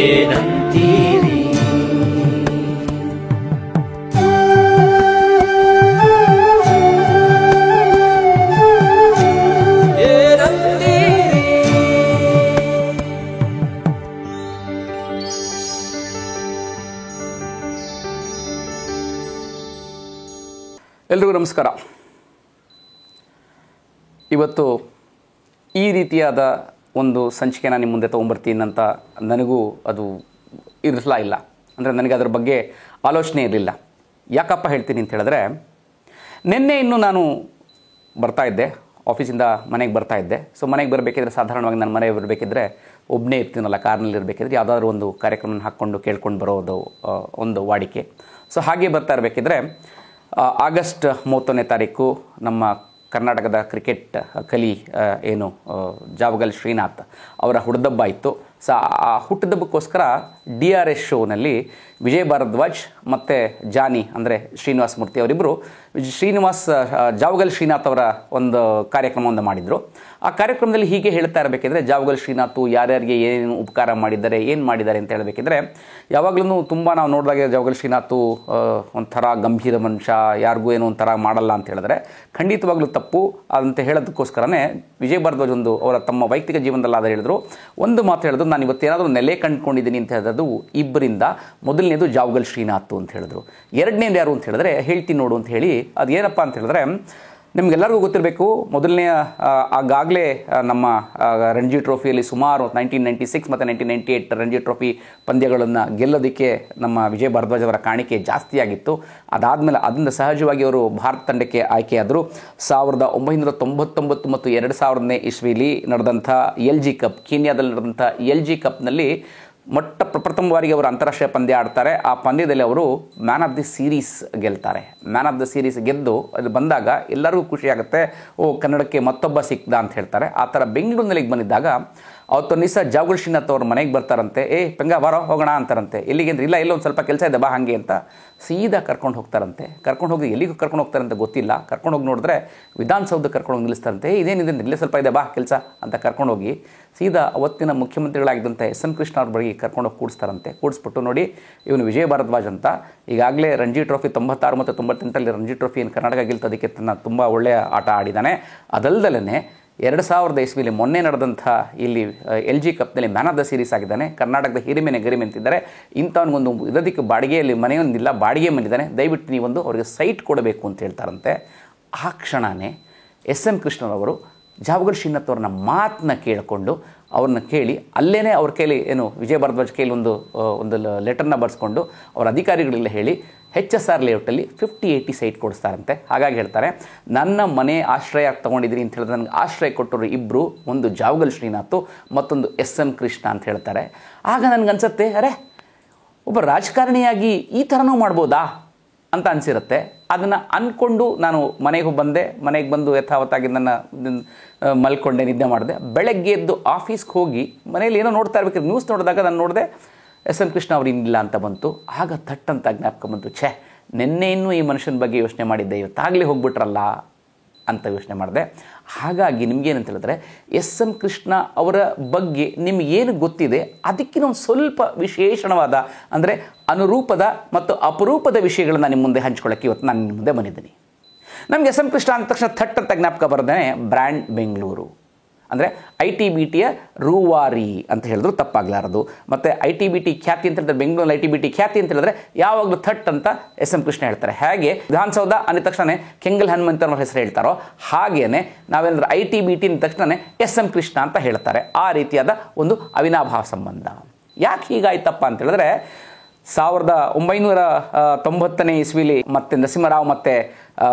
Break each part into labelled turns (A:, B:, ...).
A: ಏನಂತೀರಿ?
B: ಎಲ್ರಿಗೂ ನಮಸ್ಕಾರ. ಇವತ್ತು ಈ ರೀತಿಯಾದ ಒಂದು ಸಂಚಿಕೆನ ನಿಮ್ಮ ಮುಂದೆ ತೊಗೊಂಬರ್ತೀನಿ ಅಂತ ನನಗೂ ಅದು ಇಲ್ಲ. ಅಂದರೆ ನನಗೆ ಅದರ ಬಗ್ಗೆ ಆಲೋಚನೆ ಇರಲಿಲ್ಲ. ಯಾಕಪ್ಪ ಹೇಳ್ತೀನಿ ಅಂತ ಹೇಳಿದ್ರೆ, ನಿನ್ನೆ ಇನ್ನೂ ನಾನು ಬರ್ತಾಯಿದ್ದೆ, ಆಫೀಸಿಂದ ಮನೆಗೆ ಬರ್ತಾಯಿದ್ದೆ. ಸೊ ಮನೆಗೆ ಬರಬೇಕಿದ್ರೆ ಸಾಧಾರಣವಾಗಿ ನಾನು ಮನೆಗೆ ಬರಬೇಕಿದ್ರೆ ಒಬ್ಬನೇ ಇರ್ತೀನಲ್ಲ, ಕಾರ್ನಲ್ಲಿ ಇರಬೇಕಿದ್ರೆ ಯಾವುದಾದ್ರೂ ಒಂದು ಕಾರ್ಯಕ್ರಮನ ಹಾಕ್ಕೊಂಡು ಕೇಳ್ಕೊಂಡು ಬರೋದು ಒಂದು ವಾಡಿಕೆ. ಸೊ ಹಾಗೆ ಬರ್ತಾ ಇರಬೇಕಿದ್ರೆ ಆಗಸ್ಟ್ 31ನೇ ತಾರೀಕು ನಮ್ಮ ಕರ್ನಾಟಕದ ಕ್ರಿಕೆಟ್ ಕಲಿ ಏನು ಜಾವಗಲ್ ಶ್ರೀನಾಥ್ ಅವರ ಹುಟ್ಟುಹಬ್ಬ ಇತ್ತು. ಸೊ ಆ ಹುಟ್ಟುಹಬ್ಬಕ್ಕೋಸ್ಕರ DRS ಶೋನಲ್ಲಿ ವಿಜಯ್ ಭಾರದ್ವಾಜ್ ಮತ್ತು ಜಾನಿ ಅಂದರೆ ಶ್ರೀನಿವಾಸ ಮೂರ್ತಿ ಅವರಿಬ್ಬರು ಜಾವಗಲ್ ಶ್ರೀನಾಥ್ ಅವರ ಒಂದು ಕಾರ್ಯಕ್ರಮವನ್ನು ಮಾಡಿದರು. ಆ ಕಾರ್ಯಕ್ರಮದಲ್ಲಿ ಹೀಗೆ ಹೇಳ್ತಾ ಇರಬೇಕಿದ್ರೆ, ಜಾವಗಲ್ ಶ್ರೀನಾಥ್ ಯಾರ್ಯಾರಿಗೆ ಏನೇನು ಉಪಕಾರ ಮಾಡಿದ್ದಾರೆ, ಏನು ಮಾಡಿದ್ದಾರೆ ಅಂತ ಹೇಳಬೇಕಿದ್ರೆ, ಯಾವಾಗಲೂ ತುಂಬ ನಾವು ನೋಡಿದಾಗ ಜಾವಗಲ್ ಶ್ರೀನಾಥ್ ಒಂಥರ ಗಂಭೀರ ಮನುಷ್ಯ, ಯಾರಿಗೂ ಏನೋ ಒಂಥರ ಮಾಡಲ್ಲ ಅಂತ ಹೇಳಿದ್ರೆ ಖಂಡಿತವಾಗ್ಲೂ ತಪ್ಪು. ಅಂತ ಹೇಳೋದಕ್ಕೋಸ್ಕರನೇ ವಿಜಯ್ ಭಾರದ್ವಾಜ್ ಅವರ ತಮ್ಮ ವೈಯಕ್ತಿಕ ಜೀವನದಲ್ಲಾದ ಹೇಳಿದ್ರು, ಒಂದು ಮಾತು ಹೇಳಿದ್ರು, ನಾನು ಇವತ್ತೇನಾದರೂ ನೆಲೆ ಕಂಡುಕೊಂಡಿದ್ದೀನಿ ಅಂತ ಹೇಳಿದ್ರು ಇಬ್ಬರಿಂದ. ಮೊದಲನೇದು ಜಾವಗಲ್ ಶ್ರೀನಾಥ್ ಅಂತ ಹೇಳಿದ್ರು. ಎರಡನೇದು ಯಾರು ಅಂತ ಹೇಳಿದ್ರೆ ಹೇಳ್ತೀನಿ ನೋಡು ಅಂತ ಹೇಳಿ, ಅದು ಏನಪ್ಪ ಅಂತ ಹೇಳಿದ್ರೆ ನಿಮಗೆಲ್ಲರಿಗೂ ಗೊತ್ತಿರಬೇಕು. ಮೊದಲನೇ ಆಗಾಗಲೇ ನಮ್ಮ ರಣಜಿ ಟ್ರೋಫಿಯಲ್ಲಿ ಸುಮಾರು 1996 ಮತ್ತು 1998 ರಣಜಿ ಟ್ರೋಫಿ ಪಂದ್ಯಗಳನ್ನು ಗೆಲ್ಲೋದಕ್ಕೆ ನಮ್ಮ ವಿಜಯ್ ಭಾರದ್ವಾಜ್ ಅವರ ಕಾಣಿಕೆ ಜಾಸ್ತಿಯಾಗಿತ್ತು. ಅದಾದಮೇಲೆ ಅದರಿಂದ ಸಹಜವಾಗಿ ಅವರು ಭಾರತ ತಂಡಕ್ಕೆ ಆಯ್ಕೆಯಾದರು. 1999 ಮತ್ತು 2000ನೇ ಇಸ್ವಿಲಿ ನಡೆದಂಥ LG ಕಪ್, ಕೀನ್ಯಾದಲ್ಲಿ ನಡೆದಂಥ LG ಕಪ್ನಲ್ಲಿ ಪ್ರಥಮ ಬಾರಿಗೆ ಅವರು ಅಂತಾರಾಷ್ಟ್ರೀಯ ಪಂದ್ಯ ಆಡ್ತಾರೆ. ಆ ಪಂದ್ಯದಲ್ಲಿ ಅವರು ಮ್ಯಾನ್ ಆಫ್ ದಿ ಸೀರೀಸ್ ಗೆಲ್ತಾರೆ. ಮ್ಯಾನ್ ಆಫ್ ದಿ ಸೀರೀಸ್ ಗೆದ್ದು ಅದು ಬಂದಾಗ ಎಲ್ಲರಿಗೂ ಖುಷಿಯಾಗುತ್ತೆ, ಕನ್ನಡಕ್ಕೆ ಮತ್ತೊಬ್ಬ ಸಿಕ್ದ ಅಂತ ಹೇಳ್ತಾರೆ. ಆ ಥರ ಬೆಂಗಳೂರಿನಲ್ಲಿ ಬಂದಿದ್ದಾಗ ಅವತ್ತೊಂದು ದಿವಸ ಜಾವಗಲ್ ಶ್ರೀನಾಥ್ ಅವ್ರ ಮನೆಗೆ ಬರ್ತಾರಂತೆ. ಪೆಂಗ ಬಾರೋ ಹೋಗೋಣ ಅಂತಾರಂತೆ. ಎಲ್ಲಿಗೆ ಅಂದ್ರೆ, ಇಲ್ಲ ಒಂದು ಸ್ವಲ್ಪ ಕೆಲಸ ಇದೆ ಬಾ ಹಾಗೆ ಅಂತ ಸೀದಾ ಕರ್ಕೊಂಡು ಹೋಗ್ತಾರಂತೆ. ಕರ್ಕೊಂಡು ಹೋಗಿ ಎಲ್ಲಿಗೂ ಕರ್ಕೊಂಡು ಹೋಗ್ತಾರಂತೆ ಗೊತ್ತಿಲ್ಲ. ಕರ್ಕೊಂಡು ಹೋಗಿ ನೋಡಿದ್ರೆ ವಿಧಾನಸೌಧಕ್ಕೆ ಕರ್ಕೊಂಡು ಹೋಗಿ ನಿಲ್ಲಿಸ್ತಾರಂತೆ. ಇದೇನಿದೆ, ಇಲ್ಲೇ ಸ್ವಲ್ಪ ಇದೆ ಬಾ ಕೆಲಸ ಅಂತ ಕರ್ಕೊಂಡು ಹೋಗಿ ಸೀದಾ ಅವತ್ತಿನ ಮುಖ್ಯಮಂತ್ರಿಗಳಾಗಿದ್ದಂಥ S.M. ಕೃಷ್ಣ ಅವ್ರ ಬಳಿ ಕರ್ಕೊಂಡು ಹೋಗಿ ಕೂಡಿಸ್ತಾರಂತೆ. ಕೂಡಿಸ್ಬಿಟ್ಟು, ನೋಡಿ ಇವನು ವಿಜಯ್ ಭಾರದ್ವಾಜ್ ಅಂತ, ಈಗಾಗಲೇ ರಣಜಿ ಟ್ರೋಫಿ 96 ಮತ್ತು 98ರಲ್ಲಿ ರಣಜಿ ಟ್ರೋಫಿಯನ್ನು ಕರ್ನಾಟಕ ಗೆಲ್ತೋದಕ್ಕೆ ತನ್ನ ತುಂಬ ಒಳ್ಳೆಯ ಆಟ ಆಡಿದ್ದಾನೆ. ಅದಲ್ಲದಲ್ಲೇ 2000 ಇಸ್ವಿಲಿ ಮೊನ್ನೆ ನಡೆದಂಥ ಇಲ್ಲಿ LG ಕಪ್ನಲ್ಲಿ ಮ್ಯಾನ್ ಆಫ್ ದ ಸೀರೀಸ್ ಆಗಿದ್ದಾನೆ. ಕರ್ನಾಟಕದ ಹಿರಿಮೆನೆ ಗರಿಮೆ ಅಂತಿದ್ದಾರೆ. ಇಂಥವನಿಗೊಂದು ಇದಕ್ಕೆ ಬಾಡಿಗೆಯಲ್ಲಿ ಮನೆಯೊಂದಿಲ್ಲ, ಬಾಡಿಗೆ ಬಂದಿದ್ದಾನೆ, ದಯವಿಟ್ಟು ನೀವೊಂದು ಅವ್ರಿಗೆ ಸೈಟ್ ಕೊಡಬೇಕು ಅಂತ ಹೇಳ್ತಾರಂತೆ. ಆ ಕ್ಷಣವೇ S.M. ಕೃಷ್ಣರವರು ಜಾವಗಲ್ ಶ್ರೀನಾಥ್ ಅವ್ರನ್ನ ಮಾತನ್ನ ಕೇಳಿಕೊಂಡು ಅವ್ರನ್ನ ಕೇಳಿ ಅಲ್ಲೇ ಅವ್ರ ಕೈಲಿ ಏನು ವಿಜಯ್ ಭಾರದ್ವಾಜ್ ಕೈಲಿ ಒಂದು ಲೆಟರ್ನ ಬರೆಸ್ಕೊಂಡು ಅವ್ರ ಅಧಿಕಾರಿಗಳೆಲ್ಲ ಹೇಳಿ HSR ಲೇಔಟಲ್ಲಿ 50-80 ಸೈಟ್ ಕೊಡಿಸ್ತಾರಂತೆ. ಹಾಗಾಗಿ ಹೇಳ್ತಾರೆ, ನನ್ನ ಮನೆ ಆಶ್ರಯ ತೊಗೊಂಡಿದ್ದೀನಿ ಅಂತ ಹೇಳಿದ್ರೆ ನನಗೆ ಆಶ್ರಯ ಕೊಟ್ಟರು ಇಬ್ಬರು, ಒಂದು ಜಾವಗಲ್ ಶ್ರೀನಾಥ್ ಮತ್ತೊಂದು S.M. ಕೃಷ್ಣ ಅಂತ ಹೇಳ್ತಾರೆ. ಆಗ ನನಗನ್ಸುತ್ತೆ, ಅರೆ ಒಬ್ಬ ರಾಜಕಾರಣಿಯಾಗಿ ಈ ಥರನೂ ಮಾಡ್ಬೋದಾ ಅಂತ ಅನಿಸಿರುತ್ತೆ. ಅದನ್ನು ಅಂದ್ಕೊಂಡು ನಾನು ಮನೆಗೆ ಬಂದೆ. ಮನೆಗೆ ಬಂದು ಯಥಾವತ್ತಾಗಿ ನನ್ನ ಮಲ್ಕೊಂಡೆ, ನಿದ್ದೆ ಮಾಡಿದೆ. ಬೆಳಗ್ಗೆ ಎದ್ದು ಆಫೀಸ್ಗೆ ಹೋಗಿ ಮನೇಲಿ ಏನೋ ನೋಡ್ತಾ ಇರ್ಬೇಕಾದ್ರೆ ನ್ಯೂಸ್ ನೋಡಿದಾಗ ನಾನು ನೋಡಿದೆ S.M. ಕೃಷ್ಣ ಅವ್ರು ಇನ್ನಿಲ್ಲ ಅಂತ ಬಂತು. ಆಗ ಥಟ್ಟಂತ ಜ್ಞಾಪಕ ಬಂತು, ನಿನ್ನೆ ಇನ್ನೂ ಈ ಮನುಷ್ಯನ ಬಗ್ಗೆ ಯೋಚನೆ ಮಾಡಿದ್ದೆ, ಇವತ್ತಾಗಲೇ ಹೋಗ್ಬಿಟ್ರಲ್ಲ ಅಂತ ಯೋಚನೆ ಮಾಡಿದೆ. ಹಾಗಾಗಿ ನಿಮಗೇನಂತ ಹೇಳಿದ್ರೆ, S.M. ಕೃಷ್ಣ ಅವರ ಬಗ್ಗೆ ನಿಮಗೇನು ಗೊತ್ತಿದೆ ಅದಕ್ಕಿಂತ ಒಂದು ಸ್ವಲ್ಪ ವಿಶೇಷಣವಾದ, ಅಂದರೆ ಅನುರೂಪದ ಮತ್ತು ಅಪರೂಪದ ವಿಷಯಗಳನ್ನು ನಿಮ್ಮ ಮುಂದೆ ಹಂಚ್ಕೊಳ್ಳೋಕ್ಕೆ ಇವತ್ತು ನಾನು ನಿಮ್ಮ ಮುಂದೆ ಬಂದಿದ್ದೀನಿ. ನಮಗೆ S.M. ಕೃಷ್ಣ ಅಂದ ತಕ್ಷಣ ಥಟ್ಟಂತ ಜ್ಞಾಪಕ ಬರೋದೇ ಬ್ರ್ಯಾಂಡ್ ಬೆಂಗಳೂರು, ಅಂದರೆ ITBTಯ ರೂವಾರಿ ಅಂತ ಹೇಳಿದ್ರು ತಪ್ಪಾಗಲಾರದು. ಮತ್ತು ITBT ಖ್ಯಾತಿ ಅಂತ ಹೇಳಿದ್ರೆ, ಬೆಂಗಳೂರಲ್ಲಿ ITBT ಖ್ಯಾತಿ ಅಂತ ಹೇಳಿದ್ರೆ ಯಾವಾಗಲೂ ಥಟ್ ಅಂತ S.M. ಕೃಷ್ಣ ಹೇಳ್ತಾರೆ. ಹಾಗೆ ವಿಧಾನಸೌಧ ಅಂದ ತಕ್ಷಣ ಕೆಂಗಲ್ ಹನುಮಂತನವ್ರ ಹೆಸರು ಹೇಳ್ತಾರೋ ಹಾಗೇನೆ ನಾವೇನಾದ್ರೂ ITBT ಅಂದ ತಕ್ಷಣ S.M. ಕೃಷ್ಣ ಅಂತ ಹೇಳ್ತಾರೆ. ಆ ರೀತಿಯಾದ ಒಂದು ಅವಿನಾಭಾವ ಸಂಬಂಧ. ಯಾಕೆ ಹೀಗಾಯ್ತಪ್ಪ ಅಂತ ಹೇಳಿದ್ರೆ, 1990ನೇ ಇಸ್ವಿಲಿ ಮತ್ತು ನರಸಿಂಹರಾವ್ ಮತ್ತು